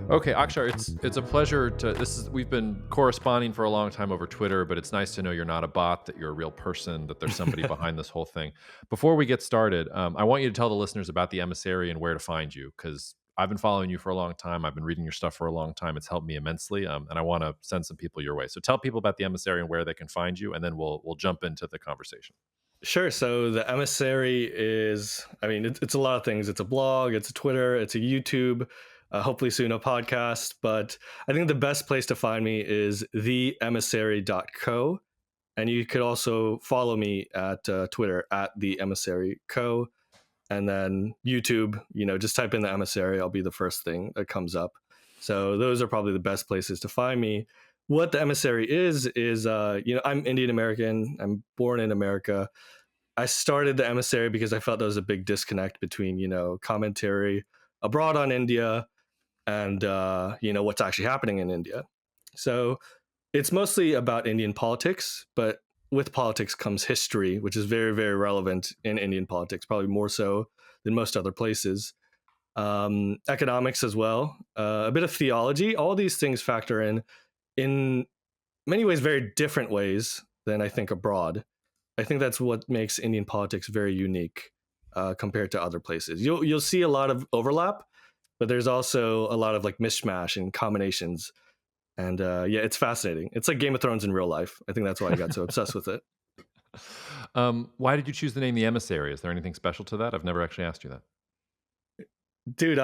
Okay, Akshar, it's a pleasure to we've been corresponding for a long time over Twitter, but it's nice to know you're not a bot, that you're a real person, that there's somebody behind this whole thing. Before we get started, I want you to tell the listeners about the Emissary and where to find you, because I've been following you for a long time. I've been reading your stuff for a long time. It's helped me immensely, and I want to send some people your way. So tell people about the Emissary and where they can find you, and then we'll jump into the conversation. Sure. So the Emissary is, it's a lot of things. It's a blog, it's a Twitter, it's a YouTube, hopefully soon a podcast. But I think the best place to find me is theemissary.co. And you could also follow me at Twitter at theemissary.co. And then YouTube, just type in the Emissary. I'll be the first thing that comes up. So those are probably the best places to find me. What the Emissary is, I'm Indian American. I'm born in America. I started the Emissary because I felt there was a big disconnect between, commentary abroad on India and, what's actually happening in India. So it's mostly about Indian politics, but with politics comes history, which is very, very relevant in Indian politics, probably more so than most other places. Economics as well, a bit of theology. All these things factor in many ways, very different ways than I think abroad. I think that's what makes Indian politics very unique compared to other places. You'll see a lot of overlap, but there's also a lot of like mishmash and combinations. And it's fascinating. It's like Game of Thrones in real life. I think that's why I got so obsessed with it. Why did you choose the name The Emissary? Is there anything special to that? I've never actually asked you that. Dude,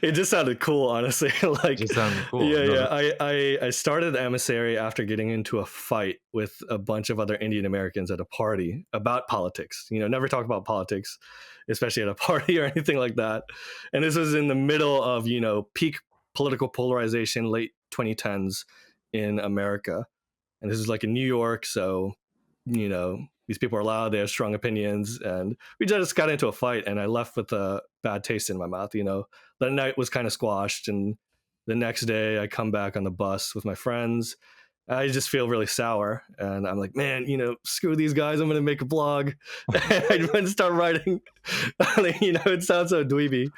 it just sounded cool, honestly. Like, Just sounded cool. yeah, No, yeah. I started the Emissary after getting into a fight with a bunch of other Indian Americans at a party about politics. Never talk about politics, especially at a party or anything like that. And this was in the middle of, peak political polarization, late 2010s in America. And this is like in New York, so these people are loud, they have strong opinions, and we just got into a fight, and I left with a bad taste in my mouth. The night was kind of squashed, and the next day I come back on the bus with my friends. I just feel really sour, and I'm like, man, screw these guys. I'm gonna make a blog. And I went and start writing. It sounds so dweeby,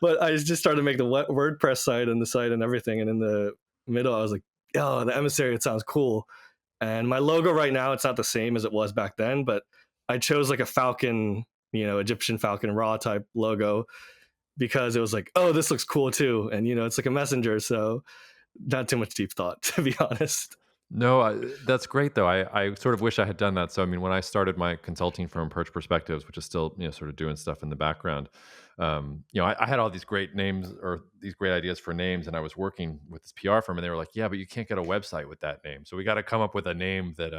but I just started to make the WordPress site and the site and everything. And in the middle, I was like, oh, the Emissary, it sounds cool. And my logo right now, it's not the same as it was back then, but I chose like a falcon, Egyptian falcon raw type logo because it was like, oh, this looks cool too. And, it's like a messenger. So not too much deep thought, to be honest. No, that's great though. I sort of wish I had done that. So I mean, when I started my consulting firm, Perch Perspectives, which is still sort of doing stuff in the background, I had all these great names or these great ideas for names, and I was working with this PR firm, and they were like, "Yeah, but you can't get a website with that name. So we got to come up with a name that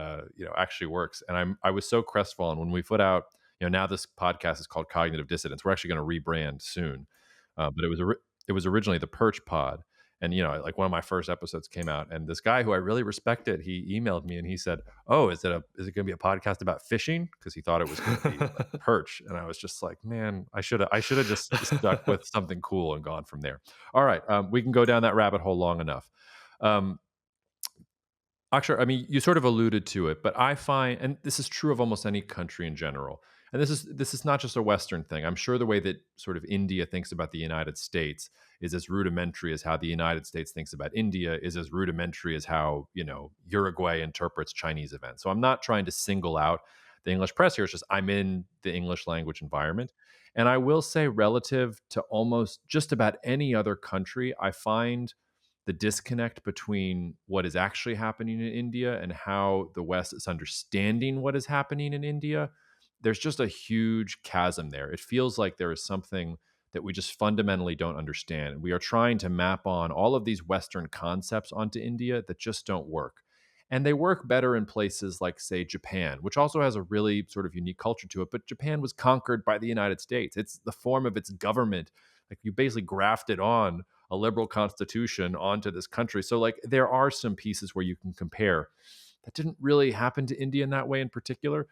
actually works." And I was so crestfallen when we put out. Now this podcast is called Cognitive Dissidence. We're actually going to rebrand soon, but it was originally the Perch Pod. And like one of my first episodes came out, and this guy who I really respected, he emailed me and he said, "Oh, is it going to be a podcast about fishing?" Because he thought it was going to be like perch. And I was just like, "Man, I should have just stuck with something cool and gone from there." All right, we can go down that rabbit hole long enough. Akshar, I mean, you sort of alluded to it, but I find, and this is true of almost any country in general, and this is not just a Western thing. I'm sure the way that sort of India thinks about the United States is as rudimentary as how the United States thinks about India is as rudimentary as how Uruguay interprets Chinese events. So I'm not trying to single out the English press here. It's just I'm in the English language environment, and I will say, relative to almost just about any other country, I find the disconnect between what is actually happening in India and how the West is understanding what is happening in India, there's just a huge chasm there. It feels like there is something that we just fundamentally don't understand. We are trying to map on all of these Western concepts onto India that just don't work. And they work better in places like, say, Japan, which also has a really sort of unique culture to it. But Japan was conquered by the United States. It's the form of its government. Like, you basically grafted on a liberal constitution onto this country. So like there are some pieces where you can compare. That didn't really happen to India in that way in particular.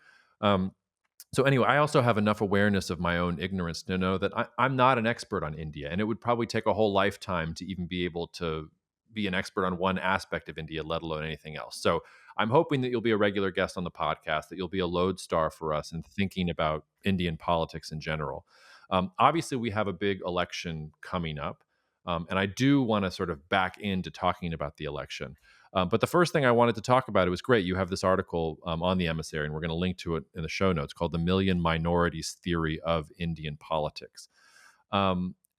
So anyway, I also have enough awareness of my own ignorance to know that I'm not an expert on India, and it would probably take a whole lifetime to even be able to be an expert on one aspect of India, let alone anything else. So I'm hoping that you'll be a regular guest on the podcast, that you'll be a lodestar for us in thinking about Indian politics in general. Obviously, we have a big election coming up. And I do want to sort of back into talking about the election. But the first thing I wanted to talk about, it was great. You have this article on the Emissary, and we're going to link to it in the show notes, called "The Million Minorities Theory of Indian Politics."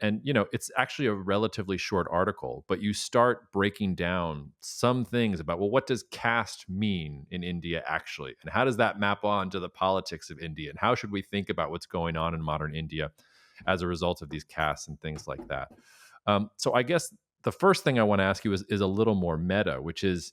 And it's actually a relatively short article, but you start breaking down some things about, well, what does caste mean in India actually, and how does that map on to the politics of India, and how should we think about what's going on in modern India as a result of these castes and things like that. So I guess the first thing I want to ask you is a little more meta, which is,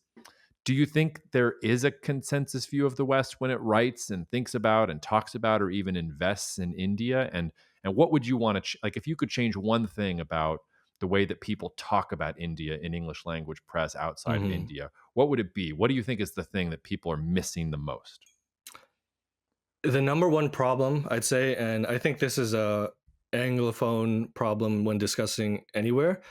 do you think there is a consensus view of the West when it writes and thinks about and talks about or even invests in India? And what would you want to like, if you could change one thing about the way that people talk about India in English language press outside of Hmm. India, what would it be? What do you think is the thing that people are missing the most? The number one problem, I'd say, and I think this is a Anglophone problem when discussing anywhere,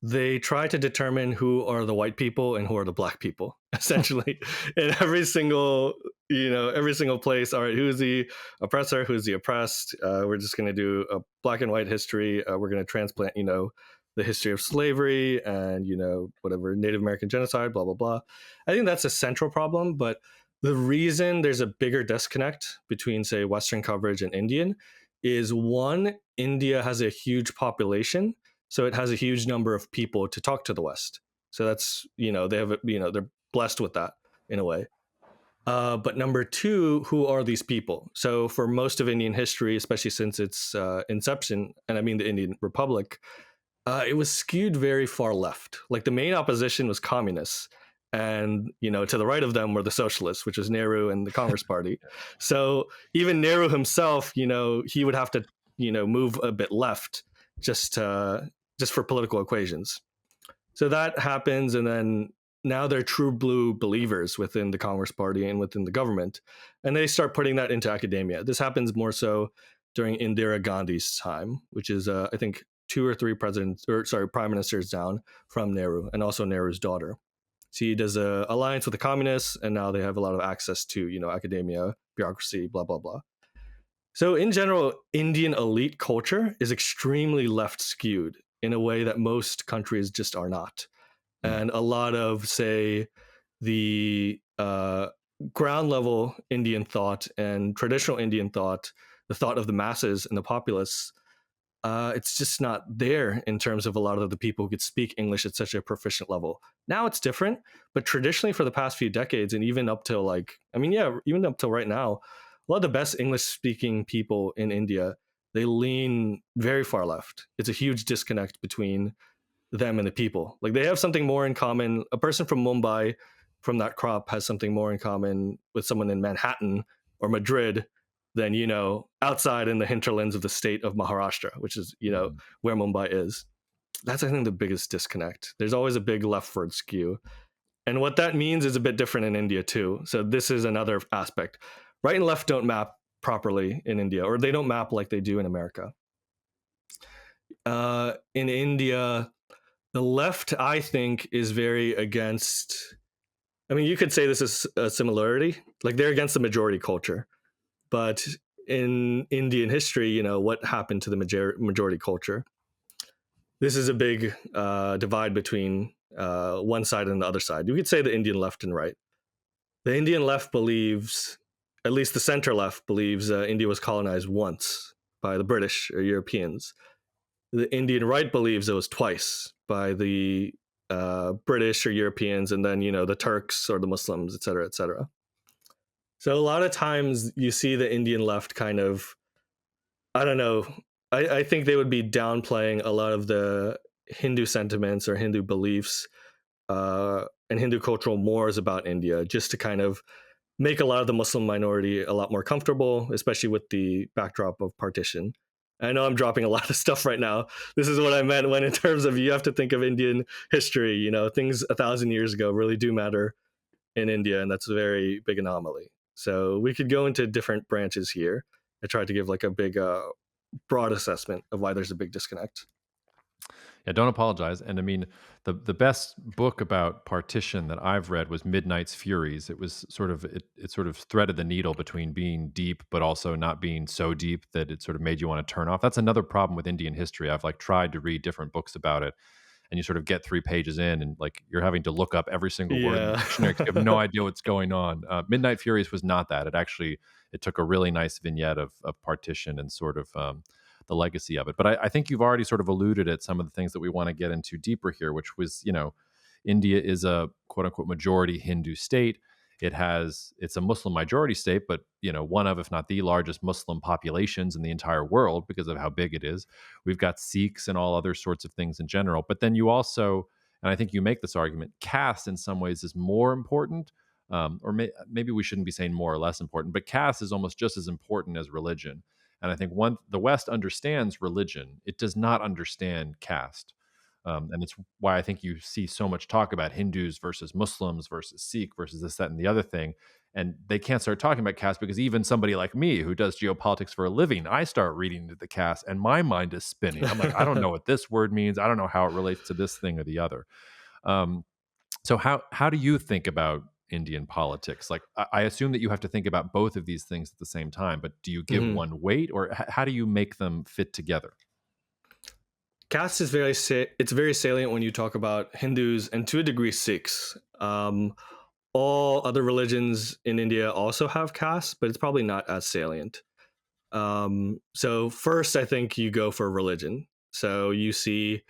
they try to determine who are the white people and who are the black people. Essentially, in every single place. All right, who's the oppressor? Who's the oppressed? We're just going to do a black and white history. We're going to transplant, the history of slavery and whatever Native American genocide. Blah blah blah. I think that's a central problem, but the reason there's a bigger disconnect between, say, Western coverage and Indian is, one, India has a huge population, so it has a huge number of people to talk to the West. So that's, they have, they're blessed with that in a way. But number two, who are these people? So for most of Indian history, especially since its inception, and I mean the Indian Republic, it was skewed very far left. Like the main opposition was communists, and to the right of them were the socialists, which was Nehru and the Congress Party. So even Nehru himself, he would have to move a bit left just just for political equations. So that happens, and then now they're true blue believers within the Congress Party and within the government, and they start putting that into academia. This happens more so during Indira Gandhi's time, which is I think two or three prime ministers down from Nehru, and also Nehru's daughter. So he does a alliance with the communists, and now they have a lot of access to academia, bureaucracy, blah blah blah. So in general, Indian elite culture is extremely left skewed in a way that most countries just are not. Mm, And a lot of, say, the ground level Indian thought and traditional Indian thought, the thought of the masses and the populace, it's just not there in terms of a lot of the people who could speak English at such a proficient level. Now it's different, but traditionally for the past few decades, and even up till even up till right now, a lot of the best English speaking people in India, they lean very far left. It's a huge disconnect between them and the people. Like they have something more in common. A person from Mumbai, from that crop, has something more in common with someone in Manhattan or Madrid than outside in the hinterlands of the state of Maharashtra, which is mm. where Mumbai is. That's, I think, the biggest disconnect. There's always a big leftward skew, and what that means is a bit different in India too. So this is another aspect. Right and left don't map properly in India, or they don't map like they do in America. In India, the left, I think, is very against. I mean, you could say this is a similarity. Like they're against the majority culture, but in Indian history, what happened to the majority culture? This is a big divide between one side and the other side. You could say the Indian left and right. The Indian left believes, at least the center left believes, India was colonized once by the British or Europeans. The Indian right believes it was twice by the British or Europeans, and then the Turks or the Muslims, et cetera, et cetera. So a lot of times you see the Indian left kind of, I don't know, I think they would be downplaying a lot of the Hindu sentiments or Hindu beliefs and Hindu cultural mores about India, just to kind of make a lot of the Muslim minority a lot more comfortable, especially with the backdrop of partition. I know I'm dropping a lot of stuff right now. This is what I meant when, in terms of, you have to think of Indian history. Things 1,000 years ago really do matter in India, and that's a very big anomaly. So we could go into different branches here. I tried to give like a big, broad assessment of why there's a big disconnect. Yeah, don't apologize. And I mean, the best book about partition that I've read was Midnight's Furies. It was sort of it sort of threaded the needle between being deep but also not being so deep that it sort of made you want to turn off. That's another problem with Indian history. I've like tried to read different books about it, and you sort of get 3 pages in and like you're having to look up every single word in the Yeah. dictionary 'cause you have no idea what's going on. Midnight Furies was not that. It took a really nice vignette of partition and sort of the legacy of it. But I think you've already sort of alluded at some of the things that we want to get into deeper here, which was, India is a quote unquote majority Hindu state. It's a Muslim majority state, but one of, if not the largest Muslim populations in the entire world because of how big it is. We've got Sikhs and all other sorts of things in general. But then you also, and I think you make this argument, caste in some ways is more important. Maybe we shouldn't be saying more or less important, but caste is almost just as important as religion. And I think the West understands religion; it does not understand caste, and it's why I think you see so much talk about Hindus versus Muslims versus Sikh versus this, that, and the other thing. And they can't start talking about caste because even somebody like me who does geopolitics for a living, I start reading into the caste, and my mind is spinning. I'm like, I don't know what this word means. I don't know how it relates to this thing or the other. Um, so how do you think about Indian politics? Like, I assume that you have to think about both of these things at the same time, but do you give Mhm. one weight, or how do you make them fit together? Caste is it's very salient when you talk about Hindus and to a degree Sikhs. All other religions in India also have caste, but it's probably not as salient. So first, I think you go for religion. So you see,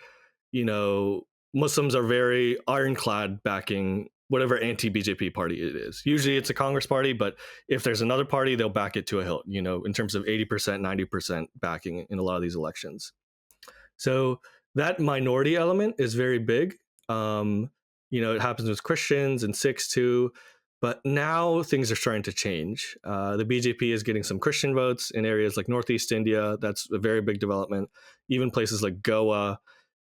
you know, Muslims are very ironclad backing whatever anti-BJP party it is. Usually it's a Congress party, but if there's another party, they'll back it to a hilt, in terms of 80%, 90% backing in a lot of these elections. So that minority element is very big. It happens with Christians and Sikhs too. But now things are starting to change. The BJP is getting some Christian votes in areas like Northeast India. That's a very big development. Even places like Goa.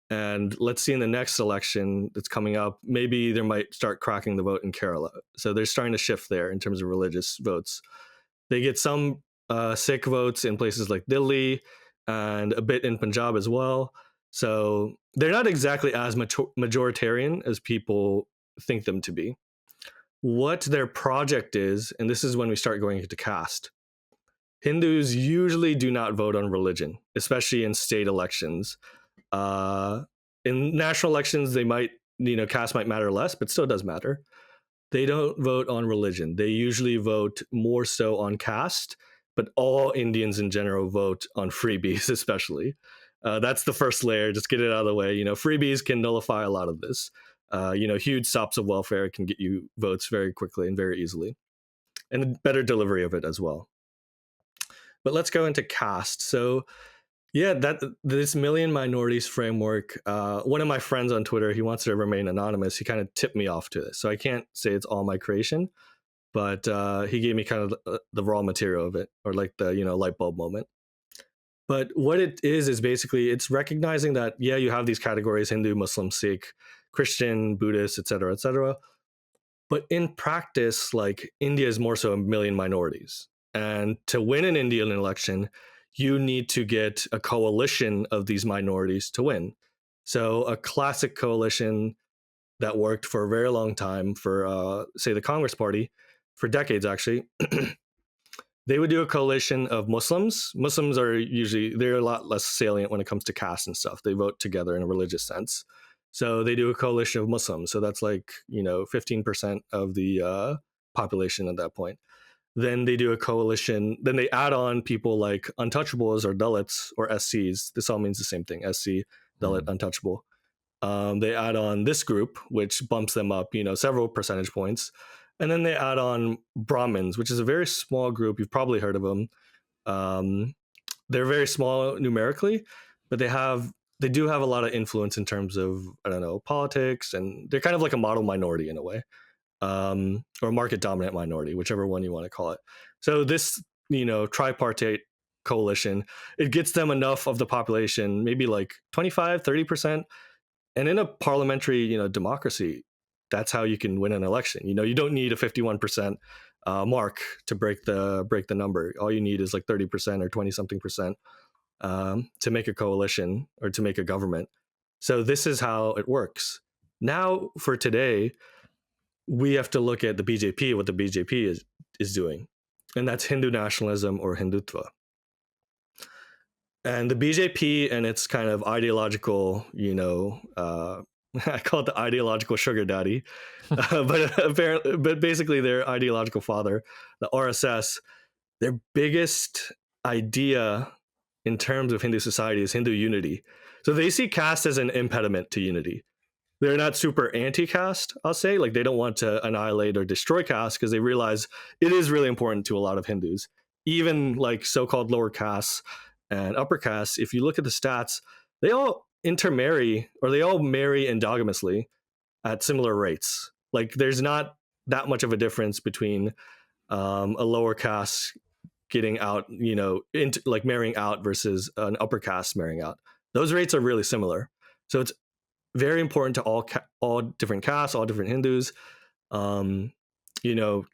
And let's see in the next election that's coming up, maybe there might start cracking the vote in Kerala. So they're starting to shift there in terms of religious votes. They get some Sikh votes in places like Delhi and a bit in Punjab as well. So they're not exactly as majoritarian as people think them to be. What their project is, and this is when we start going into caste, Hindus usually do not vote on religion, especially in state elections. Uh, in national elections, they might, caste might matter less, but still does matter. They don't vote on religion. They usually vote more so on caste, but all Indians in general vote on freebies, especially. That's the first layer. Just get it out of the way. Freebies can nullify a lot of this. Huge stops of welfare can get you votes very quickly and very easily, and better delivery of it as well. But let's go into caste. So yeah, that this million minorities framework. One of my friends on Twitter, he wants to remain anonymous. He kind of tipped me off to this, so I can't say it's all my creation, but he gave me kind of the raw material of it, or like the light bulb moment. But what it is basically it's recognizing that you have these categories: Hindu, Muslim, Sikh, Christian, Buddhist, etc., etc. But in practice, like India is more so a million minorities. And to win an Indian election, you need to get a coalition of these minorities to win. So a classic coalition that worked for a very long time for, say, the Congress Party, for decades actually, they would do a coalition of Muslims. Muslims are usually, they're a lot less salient when it comes to caste and stuff. They vote together in a religious sense. So they do a coalition of Muslims. So that's like, 15% of the population at that point. Then they do a coalition. Then they add on people like untouchables or Dalits or SCs. This all means the same thing: SC, Dalit, Mhm. untouchable. They add on this group, which bumps them up, several percentage points. And then they add on Brahmins, which is a very small group. You've probably heard of them. Um, they're very small numerically, but they do have a lot of influence in terms of, I don't know, politics, and they're kind of like a model minority in a way, or market dominant minority, whichever one you want to call it. So this, tripartite coalition, it gets them enough of the population, maybe like 25, 30%. And in a parliamentary, democracy, that's how you can win an election. You don't need a 51% mark to break the number. All you need is like 30% or 20 something percent to make a coalition or to make a government. So this is how it works. Now, for today, we have to look at the BJP, what the BJP is doing, and that's Hindu nationalism or Hindutva. And the BJP and its kind of ideological, I call it the ideological sugar daddy, but apparently, but basically their ideological father, the RSS, their biggest idea in terms of Hindu society is Hindu unity. So they see caste as an impediment to unity. They're not super anti-caste, I'll say. Like they don't want to annihilate or destroy caste because they realize it is really important to a lot of Hindus. Even like so-called lower castes and upper castes, if you look at the stats, they all intermarry or they all marry endogenously at similar rates. Like there's not that much of a difference between a lower caste getting out, into like marrying out versus an upper caste marrying out. Those rates are really similar. So it's very important to all different castes, all different Hindus. Um,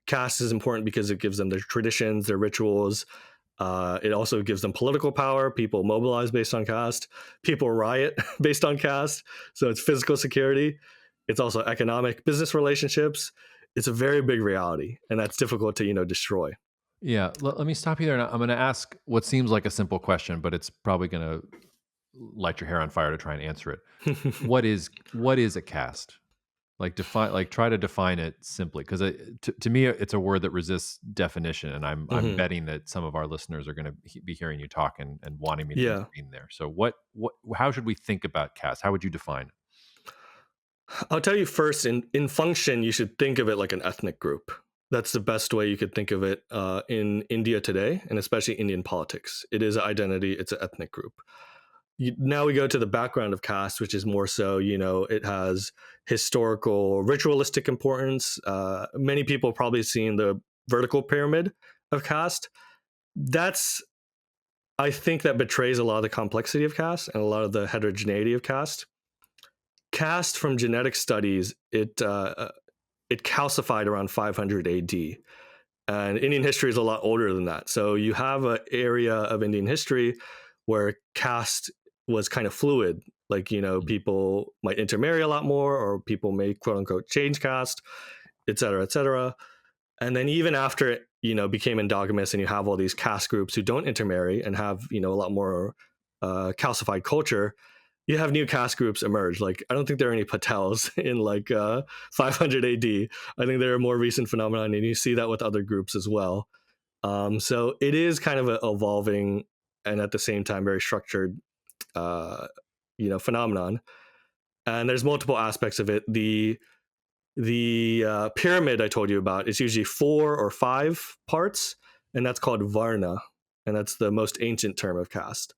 caste is important because it gives them their traditions, their rituals. It also gives them political power. People mobilize based on caste. People riot based on caste. So it's physical security. It's also economic, business relationships. It's a very big reality, and that's difficult to destroy. Yeah, let me stop you there. And I'm going to ask what seems like a simple question, but it's probably going to light your hair on fire to try and answer it. What is a caste? Like try to define it simply, because to me it's a word that resists definition, and I'm Hmm. betting that some of our listeners are going to be hearing you talk and wanting me to Yeah. intervene there. So what how should we think about caste? How would you define it? I'll tell you first, in function, you should think of it like an ethnic group. That's the best way you could think of it in India today, and especially Indian politics. It is an identity, it's an ethnic group. Now we go to the background of caste, which is more so, it has historical, ritualistic importance. Many people probably seen the vertical pyramid of caste. That's, I think, that betrays a lot of the complexity of caste and a lot of the heterogeneity of caste. Caste, from genetic studies, it calcified around 500 AD. And Indian history is a lot older than that. So you have an area of Indian history where caste was kind of fluid. Like, Mm. people might intermarry a lot more, or people may quote unquote change caste, et cetera, et cetera. And then even after it, became endogamous and you have all these caste groups who don't intermarry and have, a lot more calcified culture, you have new caste groups emerge. Like, I don't think there are any Patels in like 500 AD. I think they're a more recent phenomenon, and you see that with other groups as well. So it is kind of an evolving and at the same time very structured, uh, phenomenon. And there's multiple aspects of it. The pyramid I told you about is usually 4 or 5 parts, and that's called varna, and that's the most ancient term of caste.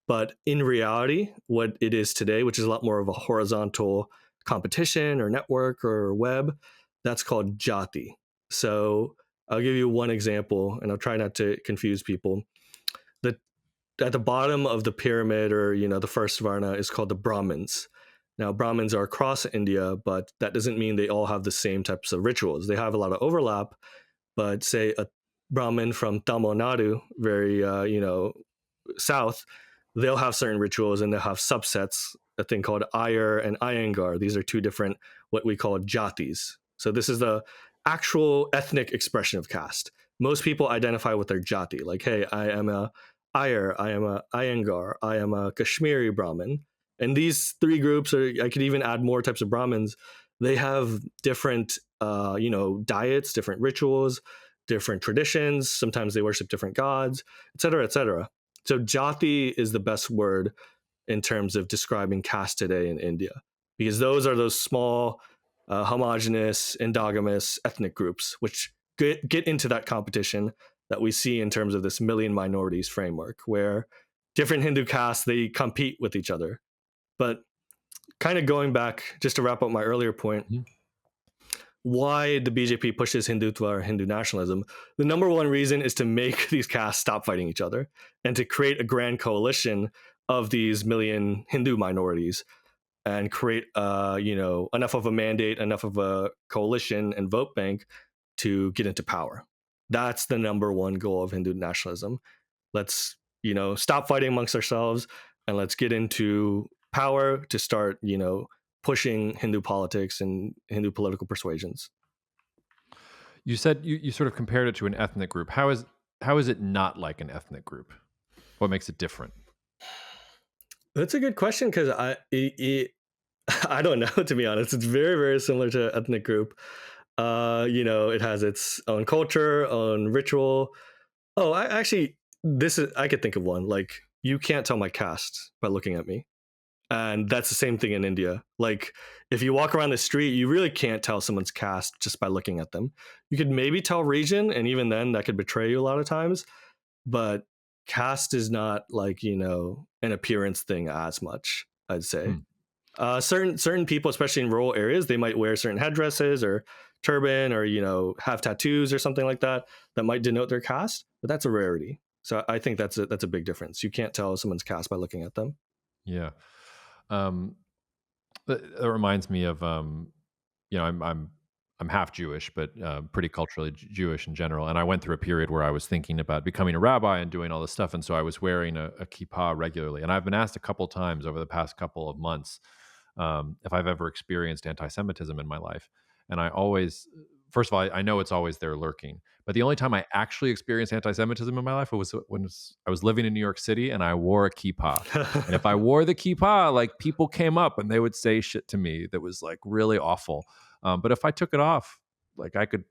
But in reality, what it is today, which is a lot more of a horizontal competition or network or web, that's called jati. So I'll give you one example, and I'll try not to confuse people. The At the bottom of the pyramid, or the first varna, is called the Brahmins. Now, Brahmins are across India, but that doesn't mean they all have the same types of rituals. They have a lot of overlap, but say a Brahmin from Tamil Nadu, very south, they'll have certain rituals and they'll have subsets, a thing called Iyer and Iyengar. These are two different, what we call jatis. So this is the actual ethnic expression of caste. Most people identify with their jati, like, hey, I am a Iyer, I am a Iyengar, I am a Kashmiri Brahmin. And these three groups, or I could even add more types of Brahmins, they have different, diets, different rituals, different traditions. Sometimes they worship different gods, et cetera, et cetera. So jati is the best word in terms of describing caste today in India, because those are those small, homogenous, endogamous ethnic groups which get into that competition that we see in terms of this million minorities framework, where different Hindu castes, they compete with each other. But kind of going back, just to wrap up my earlier point, Mhm. why the BJP pushes Hindutva or Hindu nationalism, the number one reason is to make these castes stop fighting each other and to create a grand coalition of these million Hindu minorities and create, enough of a mandate, enough of a coalition and vote bank to get into power. That's the number one goal of Hindu nationalism. Let's, stop fighting amongst ourselves, and let's get into power to start, pushing Hindu politics and Hindu political persuasions. You said you sort of compared it to an ethnic group. How is it not like an ethnic group? What makes it different? That's a good question because I don't know, to be honest. It's very, very similar to ethnic group. It has its own culture, own ritual. Oh, I could think of one. Like, you can't tell my caste by looking at me. And that's the same thing in India. Like, if you walk around the street, you really can't tell someone's caste just by looking at them. You could maybe tell region, and even then, that could betray you a lot of times. But caste is not like, an appearance thing as much, I'd say. Hmm. Certain people, especially in rural areas, they might wear certain headdresses or turban, or have tattoos or something like that that might denote their caste, but that's a rarity. So I think that's a big difference. You can't tell someone's caste by looking at them. Yeah. Um, that reminds me of I'm half Jewish, but pretty culturally Jewish in general. And I went through a period where I was thinking about becoming a rabbi and doing all this stuff, and so I was wearing a kippah regularly. And I've been asked a couple times over the past couple of months if I've ever experienced anti-Semitism in my life, and I always, first of all, I know it's always there lurking. But the only time I actually experienced anti-Semitism in my life was when I was living in New York City and I wore a kippah. And if I wore the kippah, like people came up and they would say shit to me that was like really awful. But if I took it off, like I could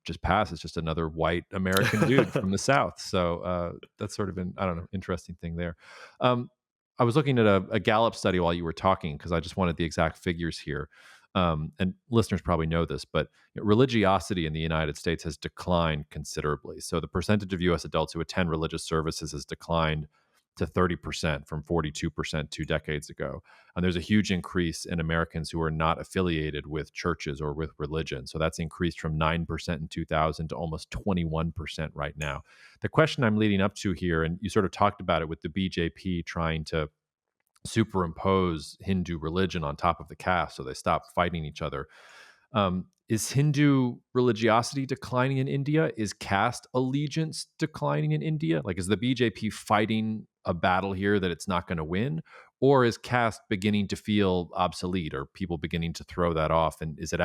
just pass as just another white American dude from the South. So that's sort of an, I don't know, interesting thing there. Um, I was looking at a Gallup study while you were talking because I just wanted the exact figures here. And listeners probably know this, but religiosity in the United States has declined considerably. So the percentage of U.S. adults who attend religious services has declined to 30% from 42% 2 decades ago. And there's a huge increase in Americans who are not affiliated with churches or with religion. So that's increased from 9% in 2000 to almost 21% right now. The question I'm leading up to here, and you sort of talked about it with the BJP trying to superimpose Hindu religion on top of the caste so they stop fighting each other. Is Hindu religiosity declining in India? Is caste allegiance declining in India? Like, is the BJP fighting a battle here that it's not going to win? Or is caste beginning to feel obsolete? Or people beginning to throw that off? And is the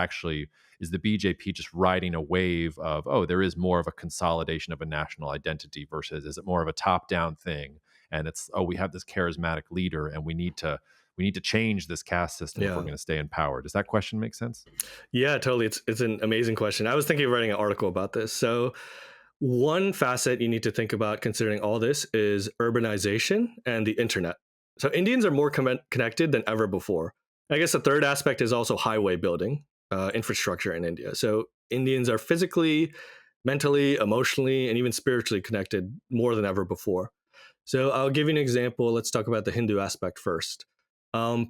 BJP just riding a wave of, oh, there is more of a consolidation of a national identity versus is it more of a top down thing? And it's, oh, we have this charismatic leader and we need to change this caste system if we're Yeah. going to stay in power. Does that question make sense? Yeah, totally. It's an amazing question. I was thinking of writing an article about this. So one facet you need to think about considering all this is urbanization and the internet. So Indians are more connected than ever before. I guess the third aspect is also highway building, infrastructure in India. So Indians are physically, mentally, emotionally, and even spiritually connected more than ever before. So I'll give you an example. Let's talk about the Hindu aspect first.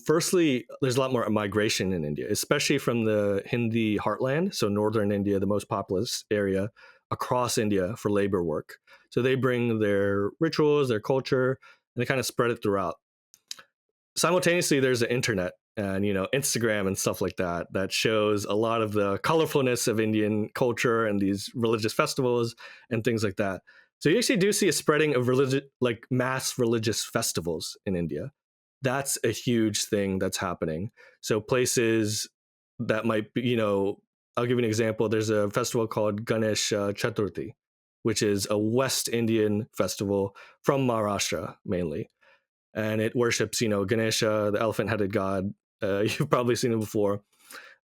Firstly, there's a lot more migration in India, especially from the Hindi heartland, so northern India, the most populous area, across India for labor work. So they bring their rituals, their culture, and they kind of spread it throughout. Simultaneously, there's the internet and Instagram and stuff like that that shows a lot of the colorfulness of Indian culture and these religious festivals and things like that. So you actually do see a spreading of like mass religious festivals in India. That's a huge thing that's happening. So places that might be, I'll give you an example. There's a festival called Ganesh Chaturthi, which is a West Indian festival from Maharashtra mainly, and it worships, Ganesha, the elephant-headed god. You've probably seen it before,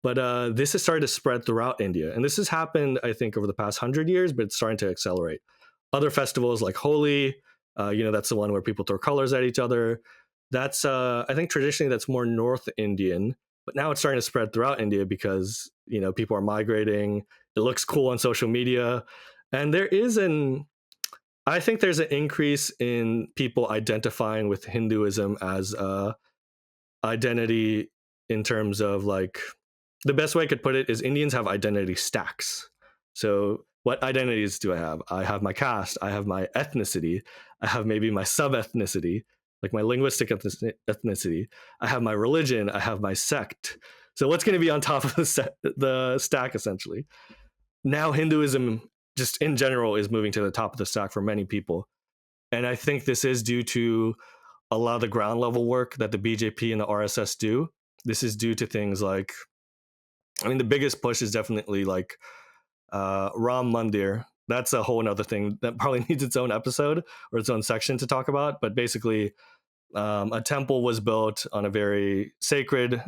but this has started to spread throughout India, and this has happened, I think, over the past 100 years, but it's starting to accelerate. Other festivals like Holi, that's the one where people throw colors at each other. That's, I think, traditionally that's more North Indian, but now it's starting to spread throughout India because people are migrating. It looks cool on social media, and I think there's an increase in people identifying with Hinduism as a identity in terms of, like, the best way I could put it is Indians have identity stacks. So what identities do I have? I have my caste, I have my ethnicity, I have maybe my sub-ethnicity, like my linguistic ethnicity, I have my religion, I have my sect. So what's going to be on top of the stack essentially? Now Hinduism just in general is moving to the top of the stack for many people. And I think this is due to a lot of the ground level work that the BJP and the RSS do. This is due to things like, I mean, the biggest push is definitely like Ram Mandir. That's a whole other thing that probably needs its own episode or its own section to talk about. But basically, a temple was built on a very sacred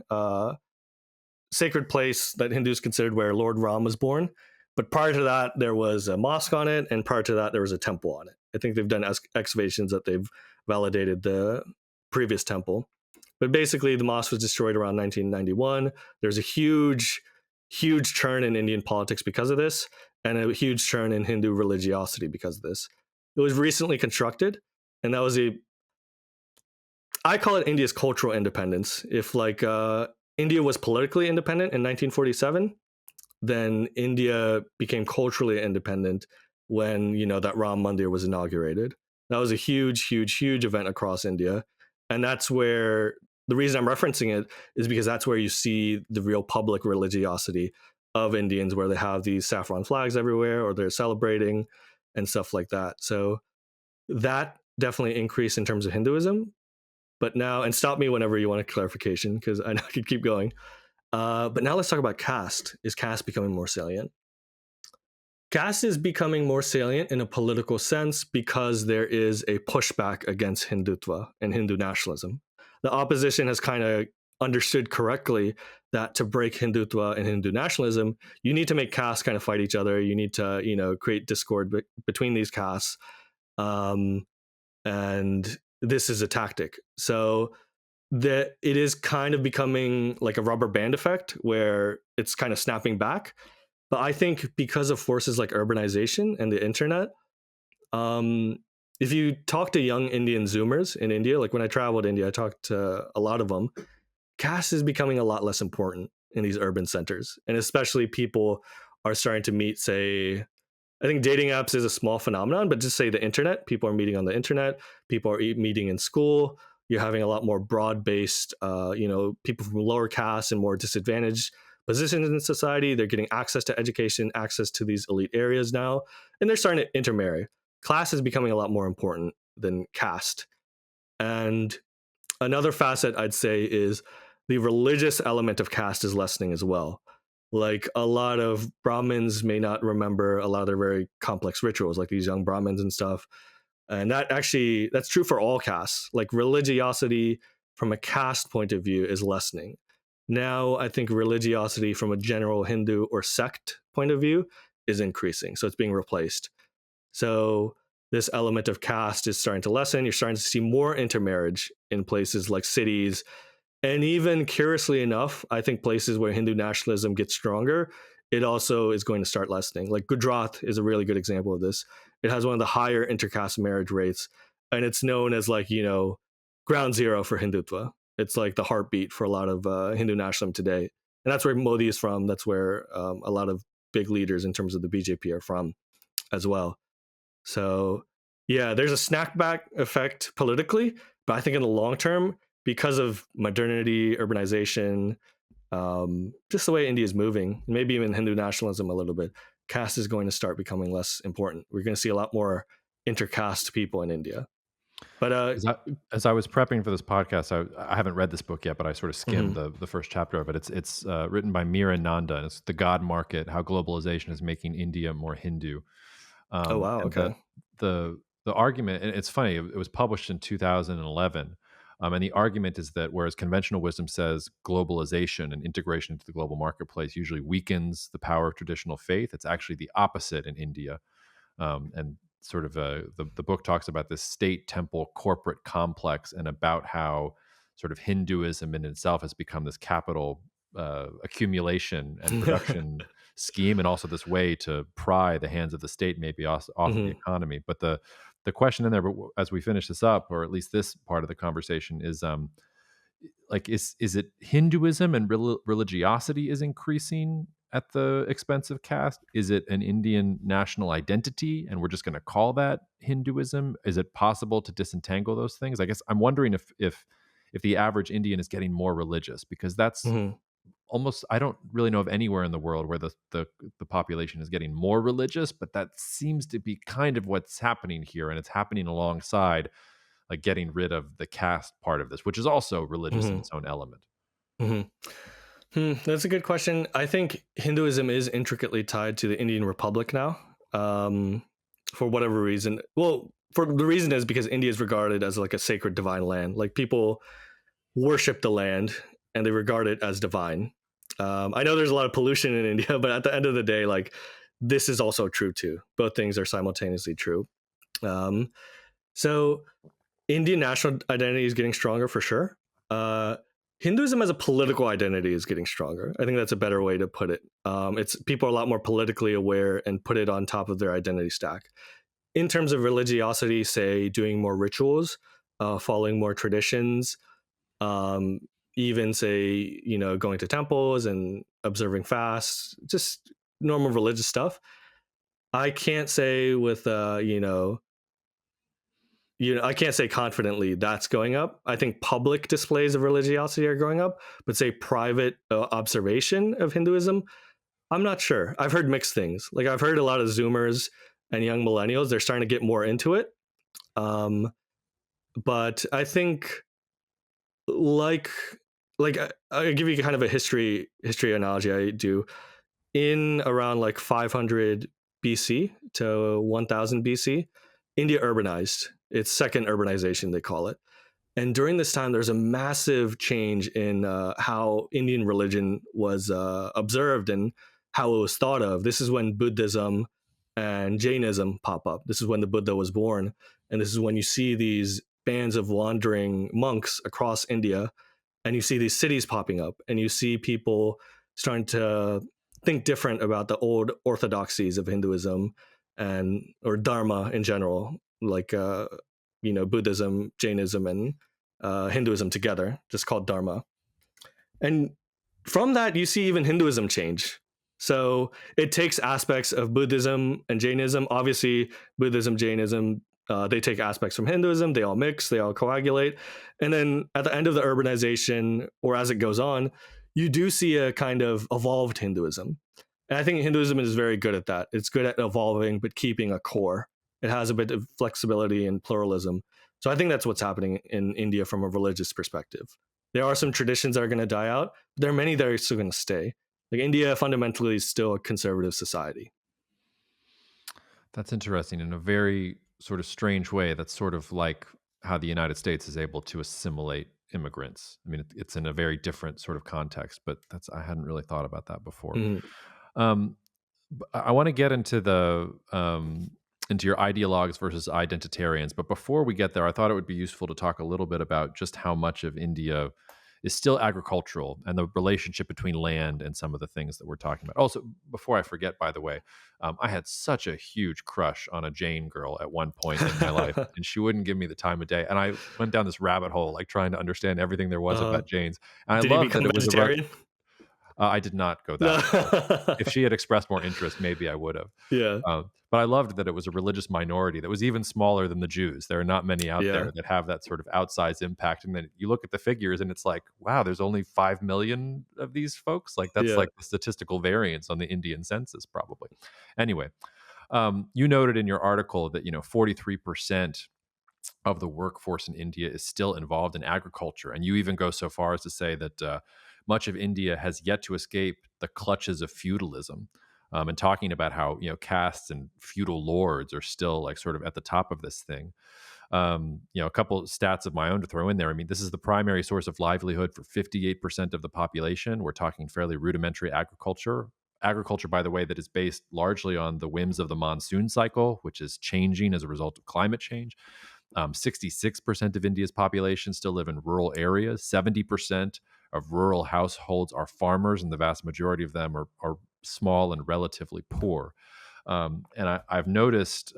place that Hindus considered where Lord Ram was born. But prior to that, there was a mosque on it, and prior to that, there was a temple on it. I think they've done excavations that they've validated the previous temple. But basically, the mosque was destroyed around 1991. There's a huge churn in Indian politics because of this, and a huge churn in Hindu religiosity because of this. It was recently constructed, and that was I call it India's cultural independence. If like India was politically independent in 1947, then India became culturally independent when that Ram Mandir was inaugurated. That was a huge event across India, and that's where the reason I'm referencing it is because that's where you see the real public religiosity of Indians, where they have these saffron flags everywhere, or they're celebrating and stuff like that. So that definitely increased in terms of Hinduism. But now, and stop me whenever you want a clarification, because I know I could keep going. But now let's talk about caste. Is caste becoming more salient? Caste is becoming more salient in a political sense because there is a pushback against Hindutva and Hindu nationalism. The opposition has kind of understood correctly that to break Hindutva and Hindu nationalism, you need to make castes kind of fight each other. You need to, create discord between these castes. And this is a tactic. So that it is kind of becoming like a rubber band effect where it's kind of snapping back. But I think because of forces like urbanization and the internet, if you talk to young Indian Zoomers in India, like when I traveled to India, I talked to a lot of them. Caste is becoming a lot less important in these urban centers, and especially people are starting to meet. Say, I think dating apps is a small phenomenon, but just say the internet. People are meeting on the internet. People are meeting in school. You're having a lot more broad-based, people from lower castes and more disadvantaged positions in society. They're getting access to education, access to these elite areas now, and they're starting to intermarry. Class is becoming a lot more important than caste. And another facet I'd say is the religious element of caste is lessening as well. Like a lot of Brahmins may not remember a lot of their very complex rituals, like these young Brahmins and stuff. And that's true for all castes. Like religiosity from a caste point of view is lessening. Now I think religiosity from a general Hindu or sect point of view is increasing. So it's being replaced. So this element of caste is starting to lessen. You're starting to see more intermarriage in places like cities. And even curiously enough, I think places where Hindu nationalism gets stronger, it also is going to start lessening. Like Gujarat is a really good example of this. It has one of the higher intercaste marriage rates, and it's known as like, ground zero for Hindutva. It's like the heartbeat for a lot of Hindu nationalism today. And that's where Modi is from. That's where a lot of big leaders in terms of the BJP are from as well. So, yeah, there's a snackback effect politically, but I think in the long term, because of modernity, urbanization, just the way India is moving, maybe even Hindu nationalism a little bit, caste is going to start becoming less important. We're going to see a lot more intercaste people in India. But As I was prepping for this podcast, I haven't read this book yet, but I sort of skimmed mhm. the first chapter of it. It's written by Meera Nanda, and it's The God Market: How Globalization is Making India More Hindu. Oh wow, And okay. the argument, and it's funny, it was published in 2011. And the argument is that whereas conventional wisdom says globalization and integration into the global marketplace usually weakens the power of traditional faith, it's actually the opposite in India. And sort of the book talks about this state temple corporate complex and about how sort of Hinduism in itself has become this capital accumulation and production scheme, and also this way to pry the hands of the state maybe off of the Mhm. economy. But the question in there, but as we finish this up, or at least this part of the conversation, is like is it Hinduism and religiosity is increasing at the expense of caste? Is it an Indian national identity and we're just going to call that Hinduism? Is it possible to disentangle those things? I guess I'm wondering if the average Indian is getting more religious, because that's Mhm. almost, I don't really know of anywhere in the world where the population is getting more religious, but that seems to be kind of what's happening here, and it's happening alongside like getting rid of the caste part of this, which is also religious in Hmm. its own element? Hmm. That's a good question. I think Hinduism is intricately tied to the Indian Republic now, um, for whatever reason. Well, for the reason is because India is regarded as like a sacred divine land. Like people worship the land and they regard it as divine. I know there's a lot of pollution in India, but at the end of the day, like this is also true too. Both things are simultaneously true. Um, so Indian national identity is getting stronger for sure. Uh, Hinduism as a political identity is getting stronger. I think that's a better way to put it. It's people are a lot more politically aware and put it on top of their identity stack. In terms of religiosity, say doing more rituals, following more traditions, um, even say going to temples and observing fasts, just normal religious stuff. I can't say with I can't say confidently that's going up. I think public displays of religiosity are going up, but say private observation of Hinduism, I'm not sure. I've heard mixed things. Like I've heard a lot of Zoomers and young millennials, they're starting to get more into it. Um, but I think like I give you kind of a history analogy. I do in around like 500 BC to 1000 BC, India urbanized. It's second urbanization they call it. And during this time, there's a massive change in how Indian religion was observed and how it was thought of. This is when Buddhism and Jainism pop up. This is when the Buddha was born. And this is when you see these bands of wandering monks across India, and you see these cities popping up, and you see people starting to think different about the old orthodoxies of Hinduism and or Dharma in general, like Buddhism, Jainism, and Hinduism together, just called Dharma. And from that, you see even Hinduism change. So it takes aspects of Buddhism and Jainism. Obviously, Buddhism, Jainism, they take aspects from Hinduism. They all mix, they all coagulate. And then at the end of the urbanization, or as it goes on, you do see a kind of evolved Hinduism. And I think Hinduism is very good at that. It's good at evolving, but keeping a core. It has a bit of flexibility and pluralism. So I think that's what's happening in India from a religious perspective. There are some traditions that are going to die out, but there are many that are still going to stay. Like India fundamentally is still a conservative society. That's interesting in a very sort of strange way. That's sort of like how the United States is able to assimilate immigrants. I mean, it's in a very different sort of context, but that's I hadn't really thought about that before. Mhm. Um, I want to get into your ideologues versus identitarians, but before we get there, I thought it would be useful to talk a little bit about just how much of India is still agricultural and the relationship between land and some of the things that we're talking about. Also, before I forget, by the way, I had such a huge crush on a Jain girl at one point in my life, and she wouldn't give me the time of day. And I went down this rabbit hole, like trying to understand everything there was uh, about Jains. And I did he loved that become it was about. vegetarian? I did not go No. that far. If she had expressed more interest, maybe I would have. Yeah. But I loved that it was a religious minority that was even smaller than the Jews. There are not many out Yeah. there that have that sort of outsized impact. And then you look at the figures and it's like, wow, there's only 5 million of these folks. Like that's Yeah. like the statistical variance on the Indian census, probably. Anyway, you noted in your article that, 43% of the workforce in India is still involved in agriculture. And you even go so far as to say that much of India has yet to escape the clutches of feudalism. And talking about how castes and feudal lords are still like sort of at the top of this thing. A couple stats of my own to throw in there. I mean, this is the primary source of livelihood for 58% of the population. We're talking fairly rudimentary agriculture. Agriculture, by the way, that is based largely on the whims of the monsoon cycle, which is changing as a result of climate change. 66% of India's population still live in rural areas. 70% of rural households are farmers, and the vast majority of them are small and relatively poor. And I've noticed,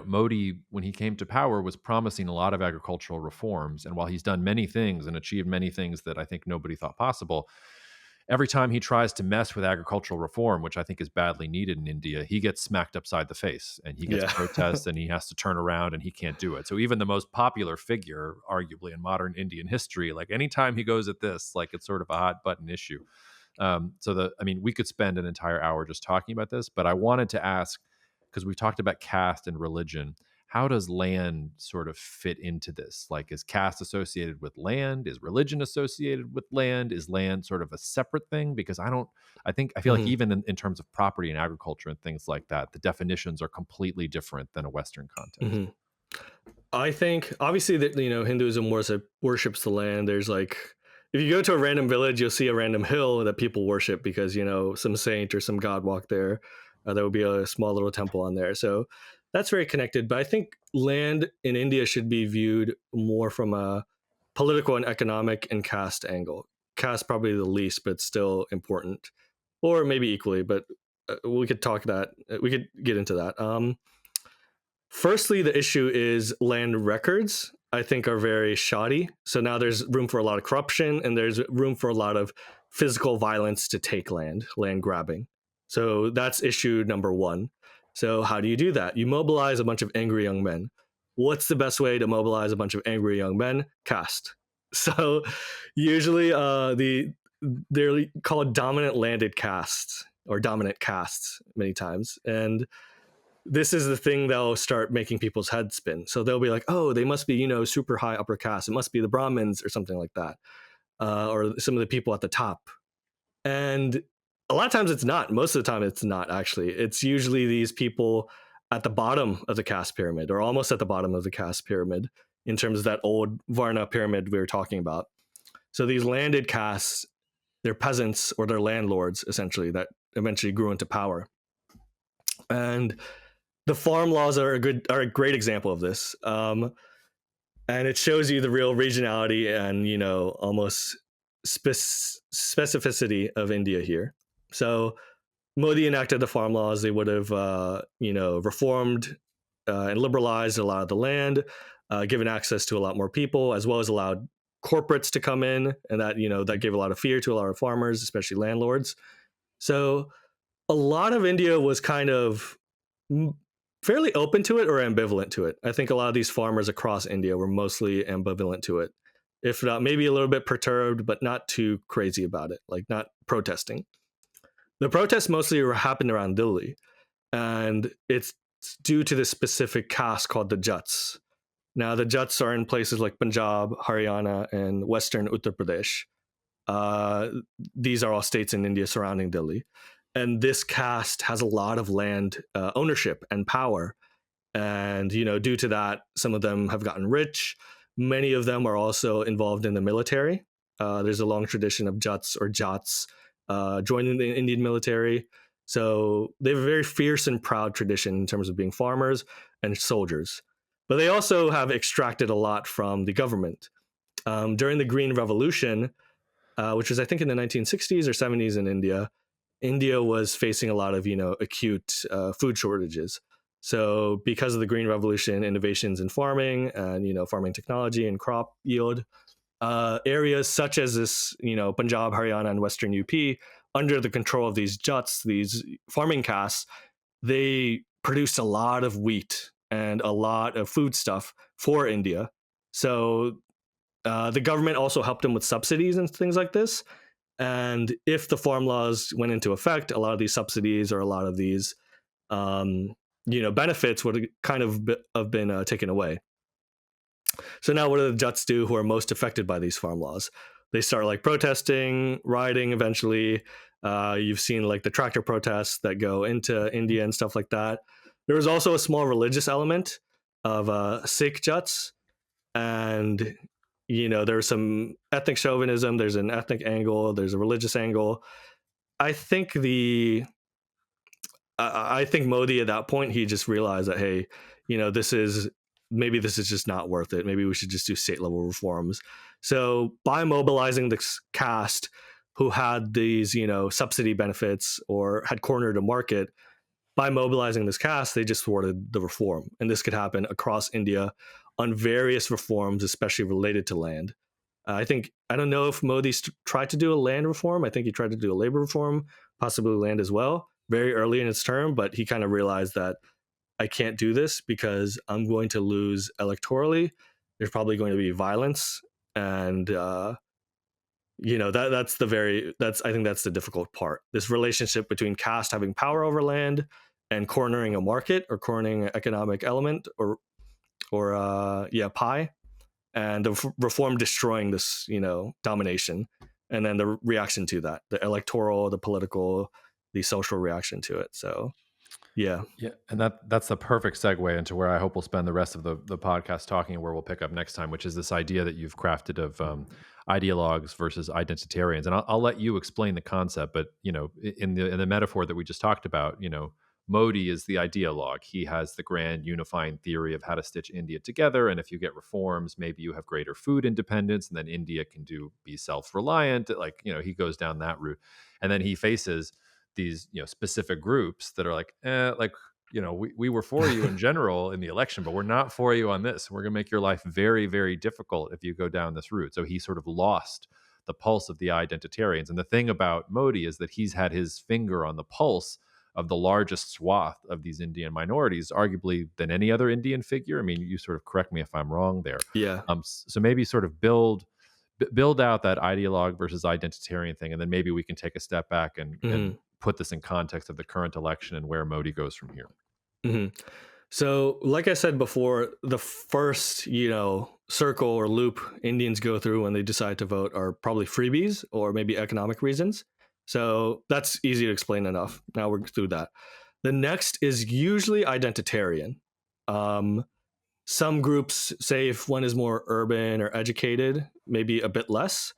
Modi, when he came to power, was promising a lot of agricultural reforms. And while he's done many things and achieved many things that I think nobody thought possible, every time he tries to mess with agricultural reform, which I think is badly needed in India, he gets smacked upside the face and he gets Yeah. protests and he has to turn around and he can't do it. So even the most popular figure, arguably in modern Indian history, like anytime he goes at this, like it's sort of a hot button issue. We could spend an entire hour just talking about this, but I wanted to ask, because we've talked about caste and religion, how does land sort of fit into this? Like, is caste associated with land? Is religion associated with land? Is land sort of a separate thing? Because I feel like Mhm, even in terms of property and agriculture and things like that, the definitions are completely different than a Western context. mhm. I think obviously that Hinduism worships the land. There's like if you go to a random village, you'll see a random hill that people worship because some saint or some god walked there. There will be a small little temple on there, so that's very connected. But I think land in India should be viewed more from a political and economic and caste angle. Caste probably the least, but still important, or maybe equally. But we could talk that we could get into that. Firstly, the issue is land records, I think, are very shoddy. So now there's room for a lot of corruption and there's room for a lot of physical violence to take land grabbing. So that's issue number one. So, how do you do that? You mobilize a bunch of angry young men. What's the best way to mobilize a bunch of angry young men? Caste. So, usually, they're called dominant landed castes or dominant castes many times. And this is the thing that'll start making people's heads spin. So they'll be like, oh, they must be, super high upper caste. It must be the Brahmins or something like that, or some of the people at the top. And a lot of times it's not. Most of the time it's not actually. It's usually these people at the bottom of the caste pyramid or almost at the bottom of the caste pyramid in terms of that old Varna pyramid we were talking about. So these landed castes, they're peasants or they're landlords essentially that eventually grew into power. And the farm laws are a great example of this, and it shows you the real regionality and almost specificity of India here. So Modi enacted the farm laws. They would have reformed and liberalized a lot of the land, given access to a lot more people, as well as allowed corporates to come in, and that gave a lot of fear to a lot of farmers, especially landlords. So a lot of India was kind of fairly open to it or ambivalent to it. I think a lot of these farmers across India were mostly ambivalent to it, if not maybe a little bit perturbed, but not too crazy about it, like not protesting. The protests mostly happened around Delhi, and it's due to this specific caste called the Jats. Now, the Jats are in places like Punjab, Haryana, and Western Uttar Pradesh. Uh, these are all states in India surrounding Delhi. And this caste has a lot of land ownership and power. And, due to that, some of them have gotten rich. Many of them are also involved in the military. There's a long tradition of Jats or Jats joining the Indian military. So they have a very fierce and proud tradition in terms of being farmers and soldiers. But they also have extracted a lot from the government. During the Green Revolution, which was I think in the 1960s or 70s in India. India was facing a lot of acute food shortages. So because of the Green Revolution, innovations in farming and farming technology and crop yield, areas such as this Punjab, Haryana, and Western UP under the control of these Jats, these farming castes, they produced a lot of wheat and a lot of food stuff for India. So the government also helped them with subsidies and things like this. And if the farm laws went into effect, a lot of these subsidies or a lot of these, benefits would kind of have been taken away. So now, what do the Jats do who are most affected by these farm laws? They start like protesting, rioting. Eventually, you've seen like the tractor protests that go into India and stuff like that. There was also a small religious element of Sikh Jats, and there's some ethnic chauvinism, there's an ethnic angle, there's a religious angle. I think I think Modi at that point, he just realized that, hey, this is just not worth it. Maybe we should just do state level reforms. So by mobilizing this caste who had these subsidy benefits or had cornered a market, by mobilizing this caste, they just thwarted the reform. And this could happen across India on various reforms, especially related to land. I don't know if Modi tried to do a land reform. I think he tried to do a labor reform, possibly land as well, very early in his term. But he kind of realized that I can't do this because I'm going to lose electorally. There's probably going to be violence, and that's I think that's the difficult part. This relationship between caste having power over land and cornering a market or cornering an economic element or or Pi, and the reform destroying this, domination, and then the reaction to that, the electoral, the political, the social reaction to it. So yeah. Yeah, and that's the perfect segue into where I hope we'll spend the rest of the podcast talking, and where we'll pick up next time, which is this idea that you've crafted of ideologues versus identitarians. And I'll let you explain the concept, but in the metaphor that we just talked about, Modi is the ideologue. He has the grand unifying theory of how to stitch India together, and if you get reforms, maybe you have greater food independence, and then India can be self-reliant. Like, he goes down that route, and then he faces these specific groups that are like we were for you in general in the election, but we're not for you on this. We're going to make your life very, very difficult if you go down this route. So he sort of lost the pulse of the identitarians. And the thing about Modi is that he's had his finger on the pulse of the largest swath of these Indian minorities, arguably than any other Indian figure. I mean, you sort of correct me if I'm wrong there. Yeah. So maybe sort of build out that ideologue versus identitarian thing, and then maybe we can take a step back and put this in context of the current election and where Modi goes from here. hmm So, like I said before, the first, circle or loop Indians go through when they decide to vote are probably freebies or maybe economic reasons. So that's easy to explain enough. Now we're through that. The next is usually identitarian. Um, some groups say if one is more urban or educated, maybe a bit less.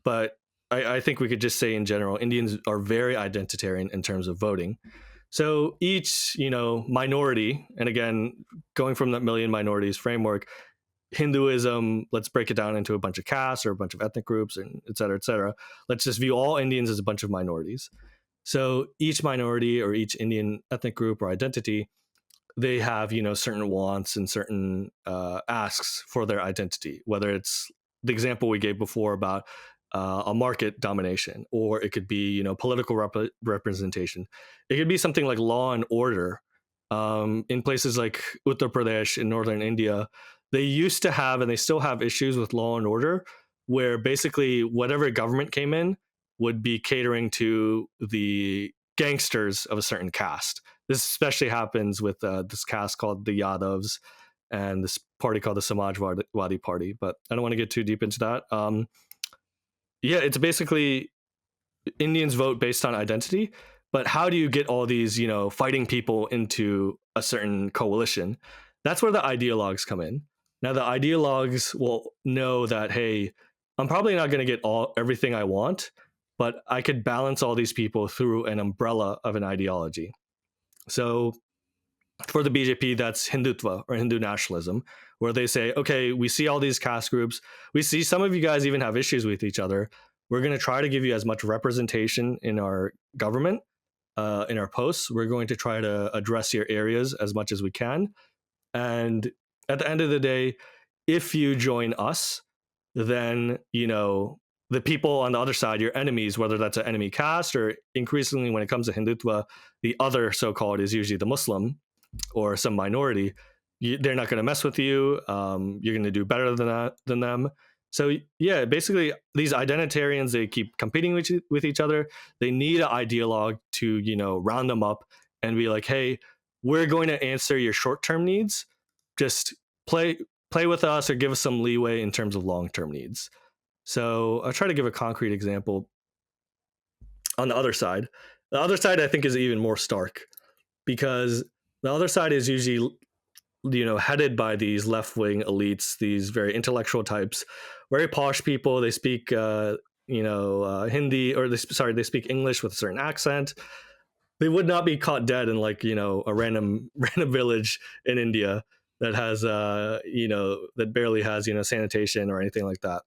But I think we could just say in general, Indians are very identitarian in terms of voting. So each, minority, and again, going from that million minorities framework, Hinduism, let's break it down into a bunch of castes or a bunch of ethnic groups, and et cetera, et cetera. Let's just view all Indians as a bunch of minorities. So each minority or each Indian ethnic group or identity, they have, certain wants and certain asks for their identity, whether it's the example we gave before about a market domination, or it could be, political representation. It could be something like law and order. In places like Uttar Pradesh in northern India, they used to have and they still have issues with law and order, where basically whatever government came in would be catering to the gangsters of a certain caste. This especially happens with this caste called the Yadavs and this party called the Samajwadi Party. But I don't want to get too deep into that. Yeah, it's basically Indians vote based on identity, but how do you get all these, fighting people into a certain coalition? That's where the ideologues come in. Now, the ideologues will know that, hey, I'm probably not going to get everything I want, but I could balance all these people through an umbrella of an ideology. So for the BJP, that's Hindutva or Hindu nationalism, where they say, okay, we see all these caste groups. We see some of you guys even have issues with each other. We're going to try to give you as much representation in our government, in our posts. We're going to try to address your areas as much as we can. And at the end of the day, if you join us, then, the people on the other side, your enemies, whether that's an enemy caste or increasingly when it comes to Hindutva, the other so-called is usually the Muslim or some minority. They're not going to mess with you. You're going to do better than them. So yeah, basically these identitarians, they keep competing with each other. They need an ideologue to round them up and be like, hey, we're going to answer your short-term needs. Just play with us or give us some leeway in terms of long-term needs. So I'll try to give a concrete example. On the other side, I think is even more stark, because the other side is usually headed by these left-wing elites, these very intellectual types, very posh people. They speak Hindi, or they speak English with a certain accent. They would not be caught dead in a random village in India that has that barely has sanitation or anything like that.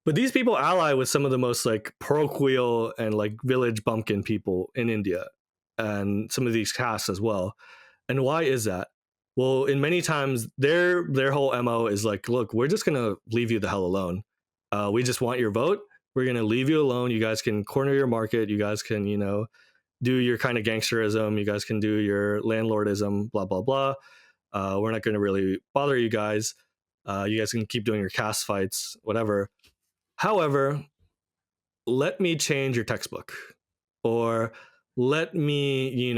But these people ally with some of the most parochial and village bumpkin people in India, and some of these castes as well. And why is that? Well, in many times their whole MO is look, we're just gonna leave you the hell alone. We just want your vote. We're gonna leave you alone. You guys can corner your market. You guys can do your kind of gangsterism. You guys can do your landlordism. Blah blah blah. We're not gonna really bother you guys. You guys can keep doing your caste fights, whatever. However, let me change your textbook, or let me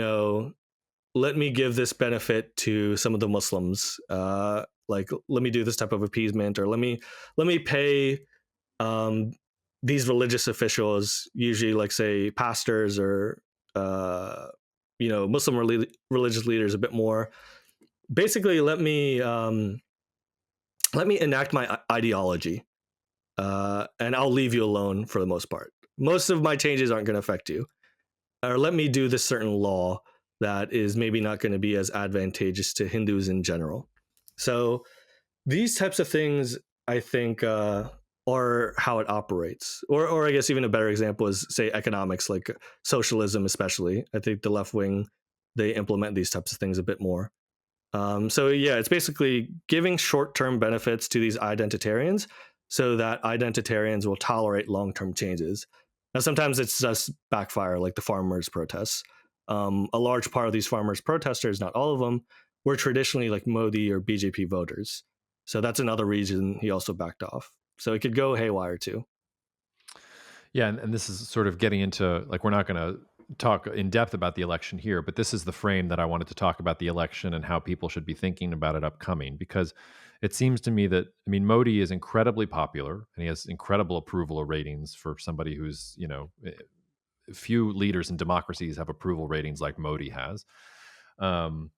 let me give this benefit to some of the Muslims. Like, let me do this type of appeasement, or let me pay um, these religious officials, usually like say pastors or uh, Muslim religious leaders, a bit more. Basically, let me enact my ideology, and I'll leave you alone for the most part. Most of my changes aren't going to affect you, or let me do this certain law that is maybe not going to be as advantageous to Hindus in general. So these types of things, I think, are how it operates. Or I guess even a better example is, say, economics, like socialism, especially. I think the left wing, they implement these types of things a bit more. So yeah, it's basically giving short-term benefits to these identitarians so that identitarians will tolerate long-term changes. Now, sometimes it's just backfire, like the farmers' protests. A large part of these farmers' protesters, not all of them, were traditionally like Modi or BJP voters. So that's another reason he also backed off. So it could go haywire too. Yeah, and this is sort of getting into, like, we're not going to talk in depth about the election here, but this is the frame that I wanted to talk about the election and how people should be thinking about it upcoming. Because it seems to me that, I mean, Modi is incredibly popular and he has incredible approval ratings for somebody who's, few leaders in democracies have approval ratings like Modi has. Um,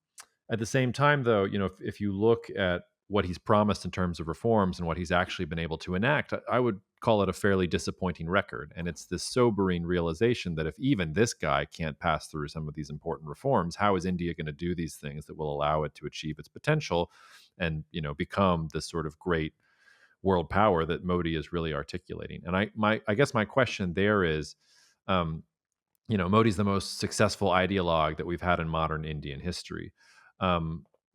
at the same time, though, if you look at what he's promised in terms of reforms and what he's actually been able to enact, I would call it a fairly disappointing record. And it's this sobering realization that if even this guy can't pass through some of these important reforms, how is India going to do these things that will allow it to achieve its potential and, become this sort of great world power that Modi is really articulating? And I guess my question there is, um, Modi's the most successful ideologue that we've had in modern Indian history.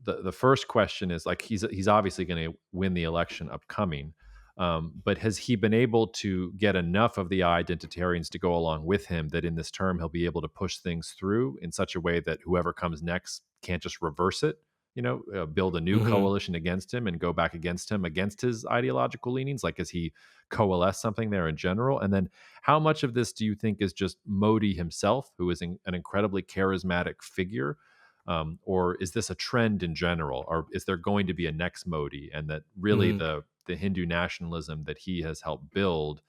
The first question is, like, he's obviously going to win the election upcoming, but has he been able to get enough of the identitarians to go along with him that in this term he'll be able to push things through in such a way that whoever comes next can't just reverse it? Build a new Hmm. coalition against him and go back against him against his ideological leanings. Like, has he coalesce something there in general? And then how much of this do you think is just Modi himself, who is an incredibly charismatic figure? Or is this a trend in general? Or is there going to be a next Modi, and that really Hmm. the Hindu nationalism that he has helped build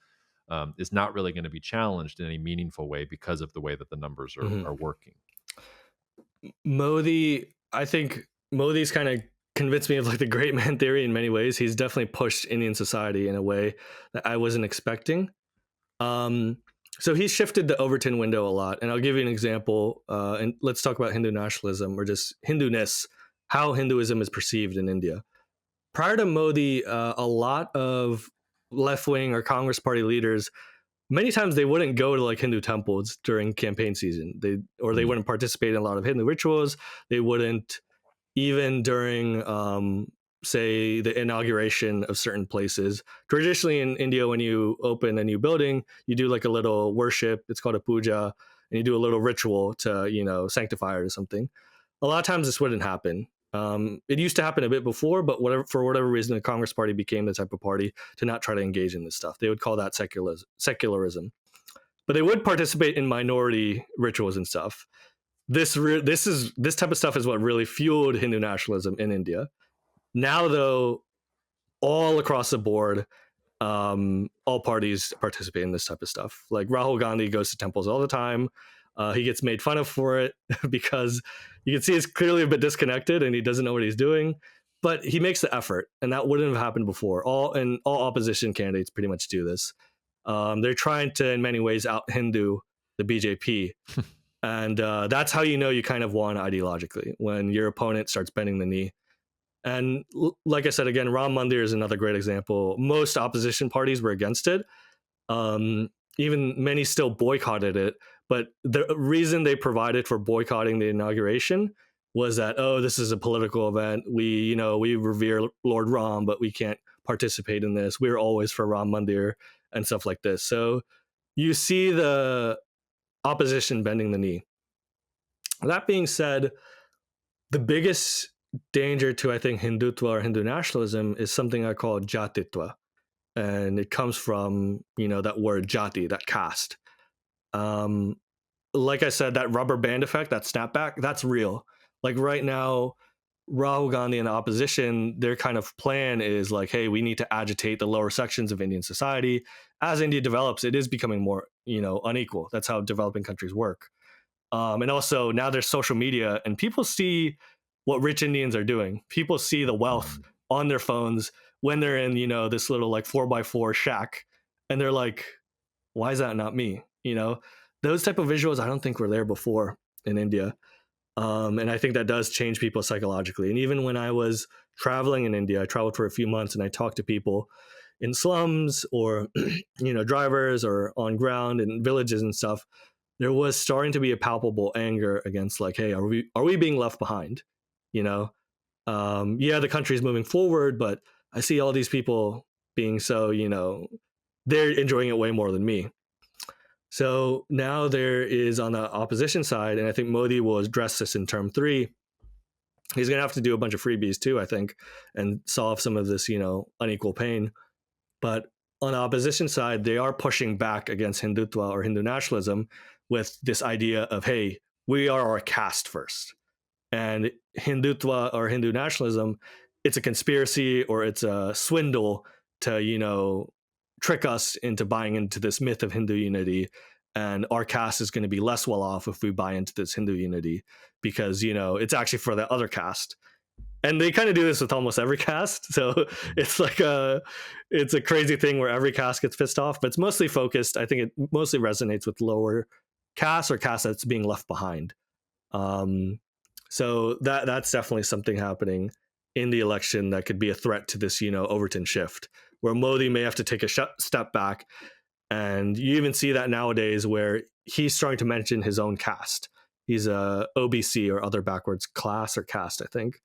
is not really going to be challenged in any meaningful way because of the way that the numbers Hmm. are working? Modi, I think Modi's kind of convinced me of like the great man theory in many ways. He's definitely pushed Indian society in a way that I wasn't expecting. Um, so he's shifted the Overton window a lot, and I'll give you an example. And let's talk about Hindu nationalism, or just Hindu-ness, how Hinduism is perceived in India. Prior to Modi, a lot of left-wing or Congress Party leaders, many times they wouldn't go to like Hindu temples during campaign season. They Mm, wouldn't participate in a lot of Hindu rituals. They wouldn't even during say the inauguration of certain places. Traditionally in India, when you open a new building, you do like a little worship. It's called a puja, and you do a little ritual to sanctify it or something. A lot of times this wouldn't happen. It used to happen a bit before, but for whatever reason, the Congress Party became the type of party to not try to engage in this stuff. They would call that secularism, but they would participate in minority rituals and stuff. This type of stuff is what really fueled Hindu nationalism in India. Now, though, all across the board, all parties participate in this type of stuff. Like Rahul Gandhi goes to temples all the time. He gets made fun of for it because you can see he's clearly a bit disconnected and he doesn't know what he's doing. But he makes the effort, and that wouldn't have happened before. All opposition candidates pretty much do this. They're trying to, in many ways, out Hindu the BJP, and that's how you know you kind of won ideologically, when your opponent starts bending the knee. And like I said, again, Ram Mandir is another great example. Most opposition parties were against it. Even many still boycotted it. But the reason they provided for boycotting the inauguration was that, oh, this is a political event. We revere Lord Ram, but we can't participate in this. We're always for Ram Mandir and stuff like this. So you see the opposition bending the knee. That being said, the biggest danger to, I think, Hindutva or Hindu nationalism is something I call jatitva, and it comes from that word jati, that caste. Um, like I said, that rubber band effect, that snapback, that's real. Like right now, Rahul Gandhi and the opposition, their kind of plan is like, hey, we need to agitate the lower sections of Indian society. As India develops, it is becoming more, unequal. That's how developing countries work. And also now there's social media, and people see what rich Indians are doing. People see the wealth Mm. on their phones when they're in, this little like 4x4 shack, and they're like, why is that not me? Those type of visuals I don't think were there before in India. And I think that does change people psychologically. And even when I was traveling in India, I traveled for a few months and I talked to people in slums or drivers or on ground in villages and stuff. There was starting to be a palpable anger against like, hey, are we being left behind? You know, yeah, the country's moving forward, but I see all these people being so, they're enjoying it way more than me. So now there is on the opposition side, and I think Modi will address this in term three. He's going to have to do a bunch of freebies too, I think, and solve some of this, unequal pain. But on the opposition side, they are pushing back against Hindutva or Hindu nationalism with this idea of, hey, we are our caste first. And Hindutva or Hindu nationalism, it's a conspiracy or it's a swindle to, trick us into buying into this myth of Hindu unity. And our caste is going to be less well off if we buy into this Hindu unity because, it's actually for the other caste. And they kind of do this with almost every caste. So it's a crazy thing where every caste gets pissed off, but it's mostly focused. I think it mostly resonates with lower caste or caste that's being left behind. So that's definitely something happening in the election that could be a threat to this, Overton shift, where Modi may have to take a step back. And you even see that nowadays where he's starting to mention his own caste. He's a OBC or other backwards class or caste, I think.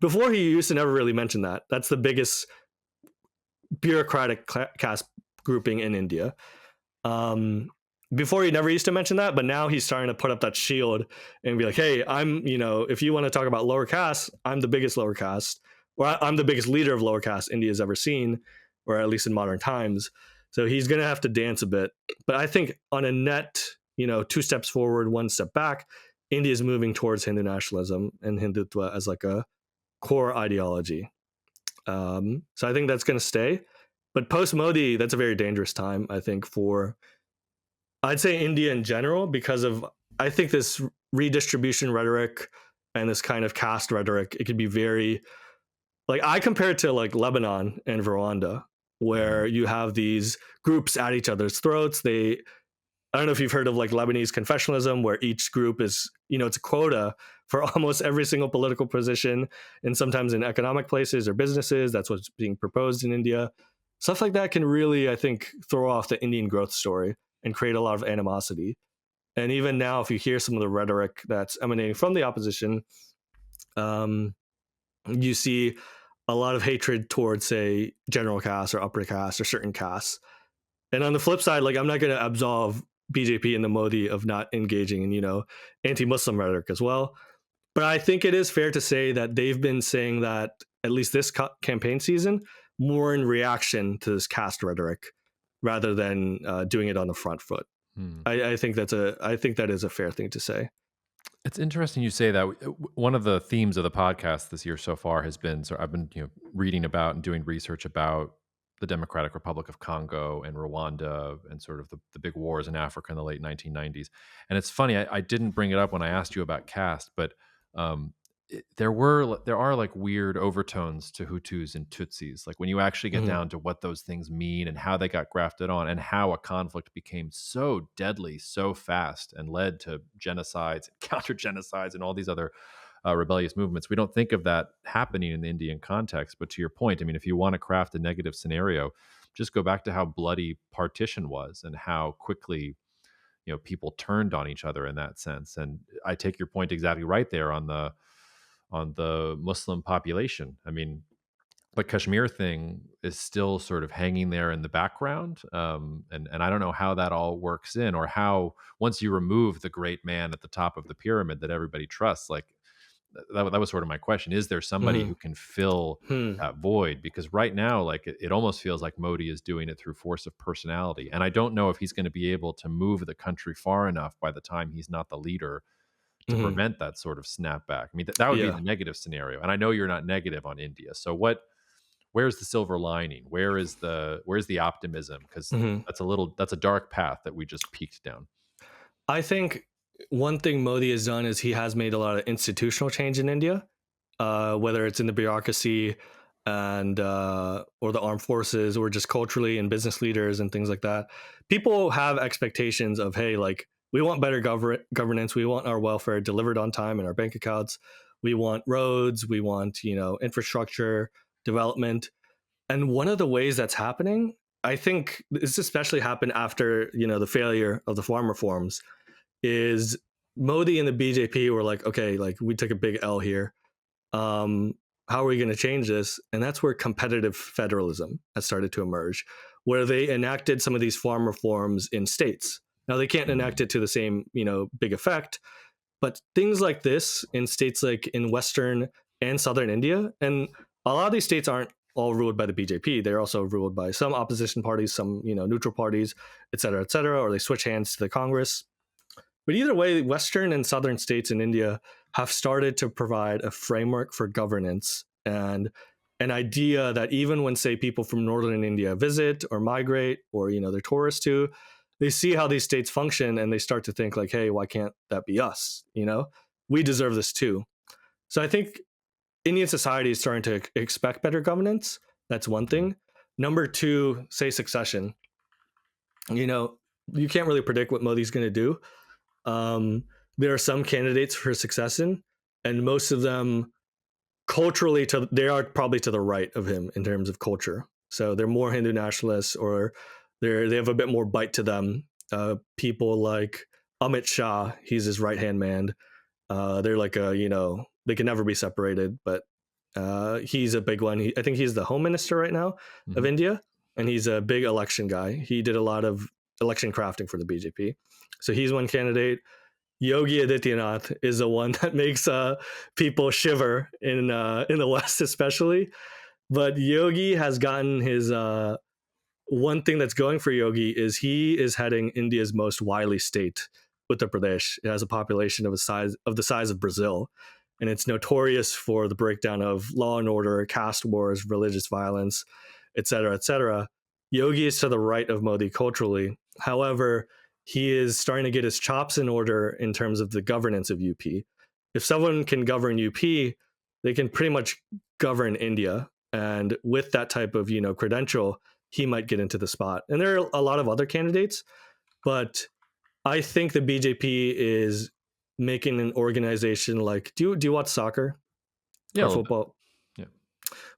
Before he used to never really mention that. That's the biggest bureaucratic caste grouping in India. Before he never used to mention that, but now he's starting to put up that shield and be like, hey, I'm, if you want to talk about lower caste, I'm the biggest lower caste, or I'm the biggest leader of lower caste India's ever seen, or at least in modern times. So he's going to have to dance a bit. But I think on a net, 2 steps forward, 1 step back, India is moving towards Hindu nationalism and Hindutva as like a core ideology. So I think that's going to stay. But post Modi, that's a very dangerous time, I think, for I'd say India in general, because of I think this redistribution rhetoric and this kind of caste rhetoric, it could be very like I compare it to like Lebanon and Rwanda, where you have these groups at each other's throats. I don't know if you've heard of like Lebanese confessionalism, where each group is, it's a quota for almost every single political position, and sometimes in economic places or businesses. That's what's being proposed in India. Stuff like that can really, I think, throw off the Indian growth story and create a lot of animosity. And even now, if you hear some of the rhetoric that's emanating from the opposition, you see a lot of hatred towards, say, general caste or upper caste or certain castes. And on the flip side, like I'm not going to absolve BJP and the Modi of not engaging in, anti-Muslim rhetoric as well. But I think it is fair to say that they've been saying that, at least this campaign season, more in reaction to this caste rhetoric rather than doing it on the front foot. Hmm. I think that is a fair thing to say. It's interesting you say that. One of the themes of the podcast this year so far has been, so I've been reading about and doing research about the Democratic Republic of Congo and Rwanda and sort of the big wars in Africa in the late 1990s. And it's funny, I didn't bring it up when I asked you about caste, but there are like weird overtones to Hutus and Tutsis. Like when you actually get down to what those things mean and how they got grafted on and how a conflict became so deadly so fast and led to genocides and counter genocides and all these other rebellious movements. We don't think of that happening in the Indian context. But to your point, I mean, if you want to craft a negative scenario, just go back to how bloody partition was and how quickly people turned on each other in that sense. And I take your point exactly right there on the Muslim population. I mean, the Kashmir thing is still sort of hanging there in the background, and I don't know how that all works in, or how once you remove the great man at the top of the pyramid that everybody trusts, like that was sort of my question: is there somebody Mm-hmm. who can fill Hmm. that void? Because right now, like it almost feels like Modi is doing it through force of personality, and I don't know if he's going to be able to move the country far enough by the time he's not the leader to Mhm. prevent that sort of snapback. I mean, that would be Yeah. the negative scenario. And I know you're not negative on India. So where's the silver lining? Where's the optimism? Because Mhm. that's a dark path that we just peaked down. I think one thing Modi has done is he has made a lot of institutional change in India, whether it's in the bureaucracy and or the armed forces, or just culturally and business leaders and things like that. People have expectations of, hey, like we want better governance, we want our welfare delivered on time in our bank accounts, we want roads, we want infrastructure development. And one of the ways that's happening, I think this especially happened after the failure of the farm reforms, is Modi and the BJP were like, okay, like we took a big L here. Um, how are we going to change this? And that's where competitive federalism has started to emerge, where they enacted some of these farm reforms in states. Now they can't enact Mm, it to the same, big effect, but things like this in states like in Western and Southern India, and a lot of these states aren't all ruled by the BJP. They're also ruled by some opposition parties, some neutral parties, et cetera, or they switch hands to the Congress. But either way, Western and Southern states in India have started to provide a framework for governance and an idea that even when, say, people from Northern India visit or migrate, or they're tourists too, they see how these states function and they start to think like, hey, why can't that be us? We deserve this too. So I think Indian society is starting to expect better governance. That's one mm, thing. Number two, say succession. You know, you can't really predict what Modi's going to do. um, there are some candidates for succession, and most of them culturally, they are probably to the right of him in terms of culture. So they're more Hindu nationalists, or they have a bit more bite to them. People like Amit Shah, he's his right hand man. They're like they can never be separated, but he's a big one. I think he's the home minister right now of mhm. India, and he's a big election guy. He did a lot of election crafting for the BJP. So he's one candidate. Yogi Adityanath is the one that makes people shiver in the West, especially. But Yogi has gotten his one thing that's going for Yogi is he is heading India's most wily state, Uttar Pradesh. It has a population of the size of Brazil, and it's notorious for the breakdown of law and order, caste wars, religious violence, et cetera, et cetera. Yogi is to the right of Modi culturally. However, he is starting to get his chops in order in terms of the governance of UP. If someone can govern UP, they can pretty much govern India. And with that type of credential, he might get into the spot. And there are a lot of other candidates, but I think the BJP is making an organization like, do you watch soccer Yeah, a or little bit. football? Yeah.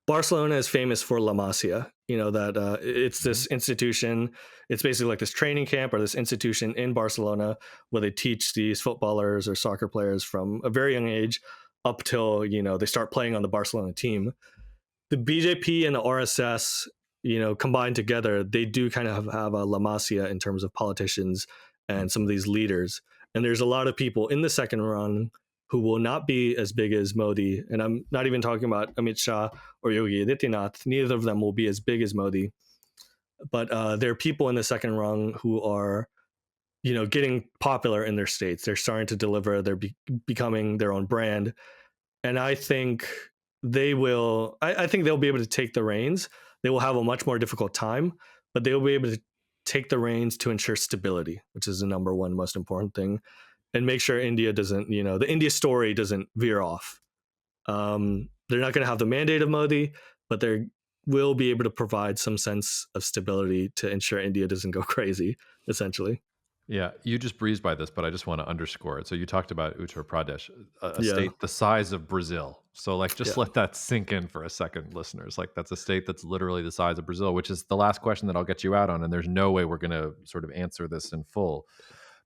Barcelona is famous for La Masia. That it's Mhm. this institution. It's basically like this training camp or this institution in Barcelona where they teach these footballers or soccer players from a very young age up till they start playing on the Barcelona team. The BJP and the RSS, combined together, they do kind of have a La Masia in terms of politicians Mm. and some of these leaders. And there's a lot of people in the second run who will not be as big as Modi. And I'm not even talking about Amit Shah or Yogi Adityanath. Neither of them will be as big as Modi. But there are people in the second rung who are, getting popular in their states. They're starting to deliver. They're becoming their own brand, and I think they will. I think they'll be able to take the reins. They will have a much more difficult time, but they'll be able to take the reins to ensure stability, which is the number one most important thing, and make sure India doesn't, the India story doesn't veer off. They're not going to have the mandate of Modi, but they will be able to provide some sense of stability to ensure India doesn't go crazy. Essentially, Yeah, you just breezed by this, but I just want to underscore it. So you talked about Uttar Pradesh, a yeah, state the size of Brazil. So like just yeah, let that sink in for a second, listeners. Like that's a state that's literally the size of Brazil, which is the last question that I'll get you out on. And there's no way we're going to sort of answer this in full.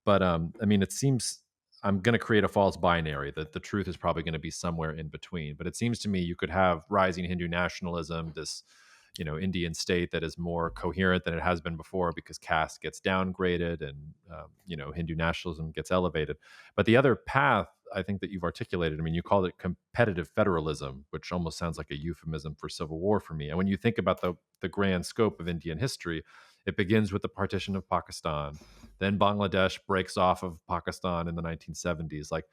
But I mean, it seems I'm going to create a false binary that the truth is probably going to be somewhere in between. But it seems to me you could have rising Hindu nationalism, this Indian state that is more coherent than it has been before because caste gets downgraded and Hindu nationalism gets elevated. But the other path I think that you've articulated, I mean, you called it competitive federalism, which almost sounds like a euphemism for civil war for me. And when you think about the grand scope of Indian history, it begins with the partition of Pakistan. Then Bangladesh breaks off of Pakistan in the 1970s. Like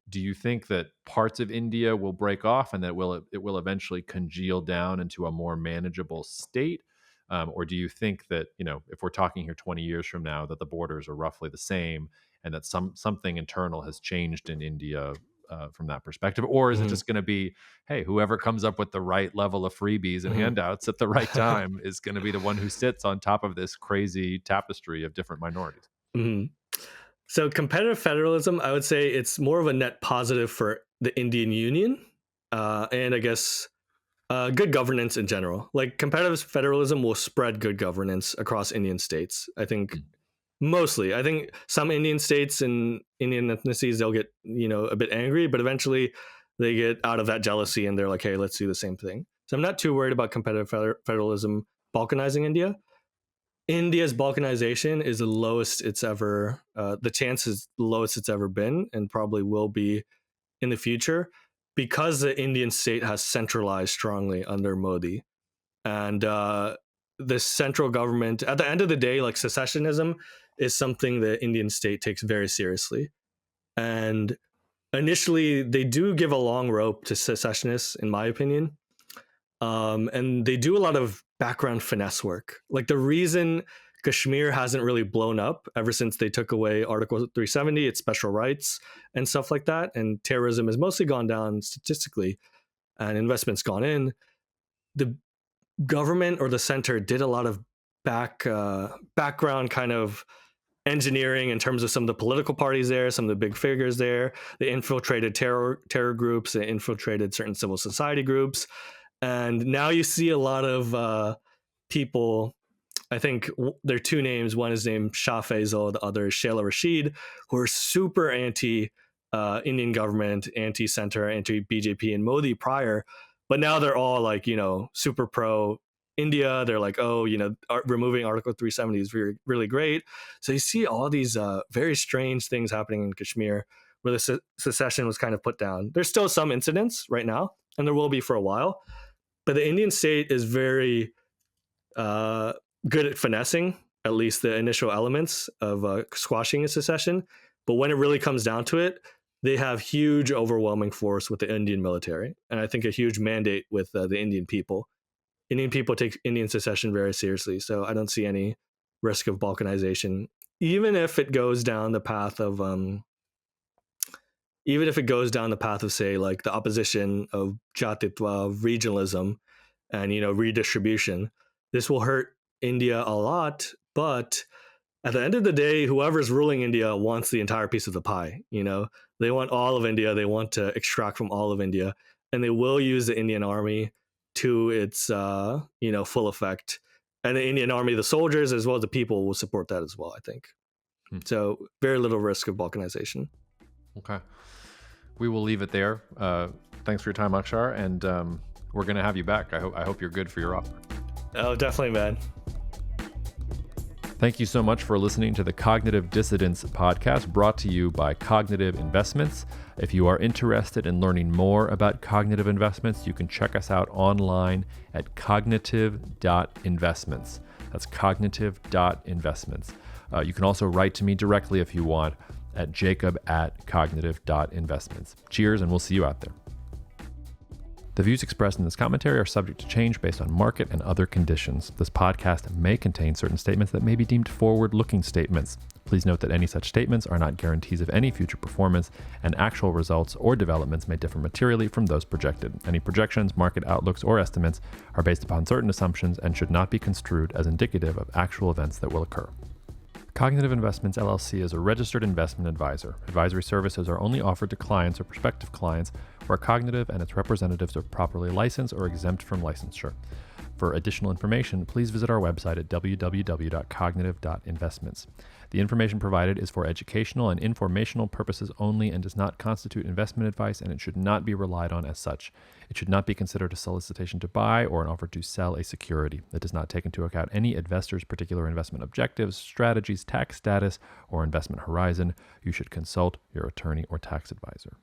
do you think that parts of India will break off and that it will eventually congeal down into a more manageable state? Or do you think that, if we're talking here 20 years from now, that the borders are roughly the same and that something internal has changed in India from that perspective? Or is it Mhm. just going to be, hey, whoever comes up with the right level of freebies and handouts at the right time is going to be the one who sits on top of this crazy tapestry of different minorities? Mhm. So competitive federalism, I would say it's more of a net positive for the Indian Union, and I guess good governance in general. Like competitive federalism will spread good governance across Indian states. I think Mm. mostly. I think some Indian states and Indian ethnicities they'll get a bit angry, but eventually they get out of that jealousy and they're like, hey, let's do the same thing. So I'm not too worried about competitive federalism balkanizing India. India's balkanization is the lowest it's ever. The chance is the lowest it's ever been, and probably will be in the future, because the Indian state has centralized strongly under Modi, and the central government. At the end of the day, like secessionism is something the Indian state takes very seriously, and initially they do give a long rope to secessionists, in my opinion, and they do a lot of background finesse work. Like the reason Kashmir hasn't really blown up ever since they took away Article 370, its special rights and stuff like that, and terrorism has mostly gone down statistically, and investments gone in. The government or the center did a lot of background kind of engineering in terms of some of the political parties there, some of the big figures there. They infiltrated terror groups, they infiltrated certain civil society groups, and now you see a lot of people. I think there are two names. One is named Shah Faisal, the other is Sheila Rashid, who are super anti Indian government, anti center, anti BJP and Modi prior, but now they're all like super pro India. They're like, oh, removing Article 370 is really, really great. So you see all these very strange things happening in Kashmir where the secession was kind of put down. There's still some incidents right now, and there will be for a while, but the Indian state is very uh, good at finessing at least the initial elements of squashing a secession. But when it really comes down to it, they have huge, overwhelming force with the Indian military, and I think a huge mandate with the Indian people. Indian people take Indian secession very seriously, so I don't see any risk of balkanization, even if it goes down the path of say like the opposition of Jatitwa, of regionalism, and redistribution. This will hurt India a lot, but at the end of the day, whoever's ruling India wants the entire piece of the pie. They want all of India. They want to extract from all of India, and they will use the Indian army to its full effect. And the Indian army, the soldiers as well as the people, will support that as well, I think. Hmm. So very little risk of balkanization. Okay. We will leave it there. Thanks for your time, Akshar, and we're going to have you back. I hope you're good for your offer. Oh, definitely, man. Thank you so much for listening to the Cognitive Dissidents podcast, brought to you by Cognitive Investments. If you are interested in learning more about cognitive investments, you can check us out online at cognitive.investments. That's cognitive.investments. You can also write to me directly if you want at jacob@cognitive.investments. Cheers, and we'll see you out there. The views expressed in this commentary are subject to change based on market and other conditions. This podcast may contain certain statements that may be deemed forward-looking statements. Please note that any such statements are not guarantees of any future performance, and actual results or developments may differ materially from those projected. Any projections, market outlooks, or estimates are based upon certain assumptions and should not be construed as indicative of actual events that will occur. Cognitive Investments LLC is a registered investment advisor. Advisory services are only offered to clients or prospective clients where Cognitive and its representatives are properly licensed or exempt from licensure. For additional information, please visit our website at www.cognitive.investments. The information provided is for educational and informational purposes only and does not constitute investment advice, and it should not be relied on as such. It should not be considered a solicitation to buy or an offer to sell a security. It does not take into account any investor's particular investment objectives, strategies, tax status, or investment horizon. You should consult your attorney or tax advisor.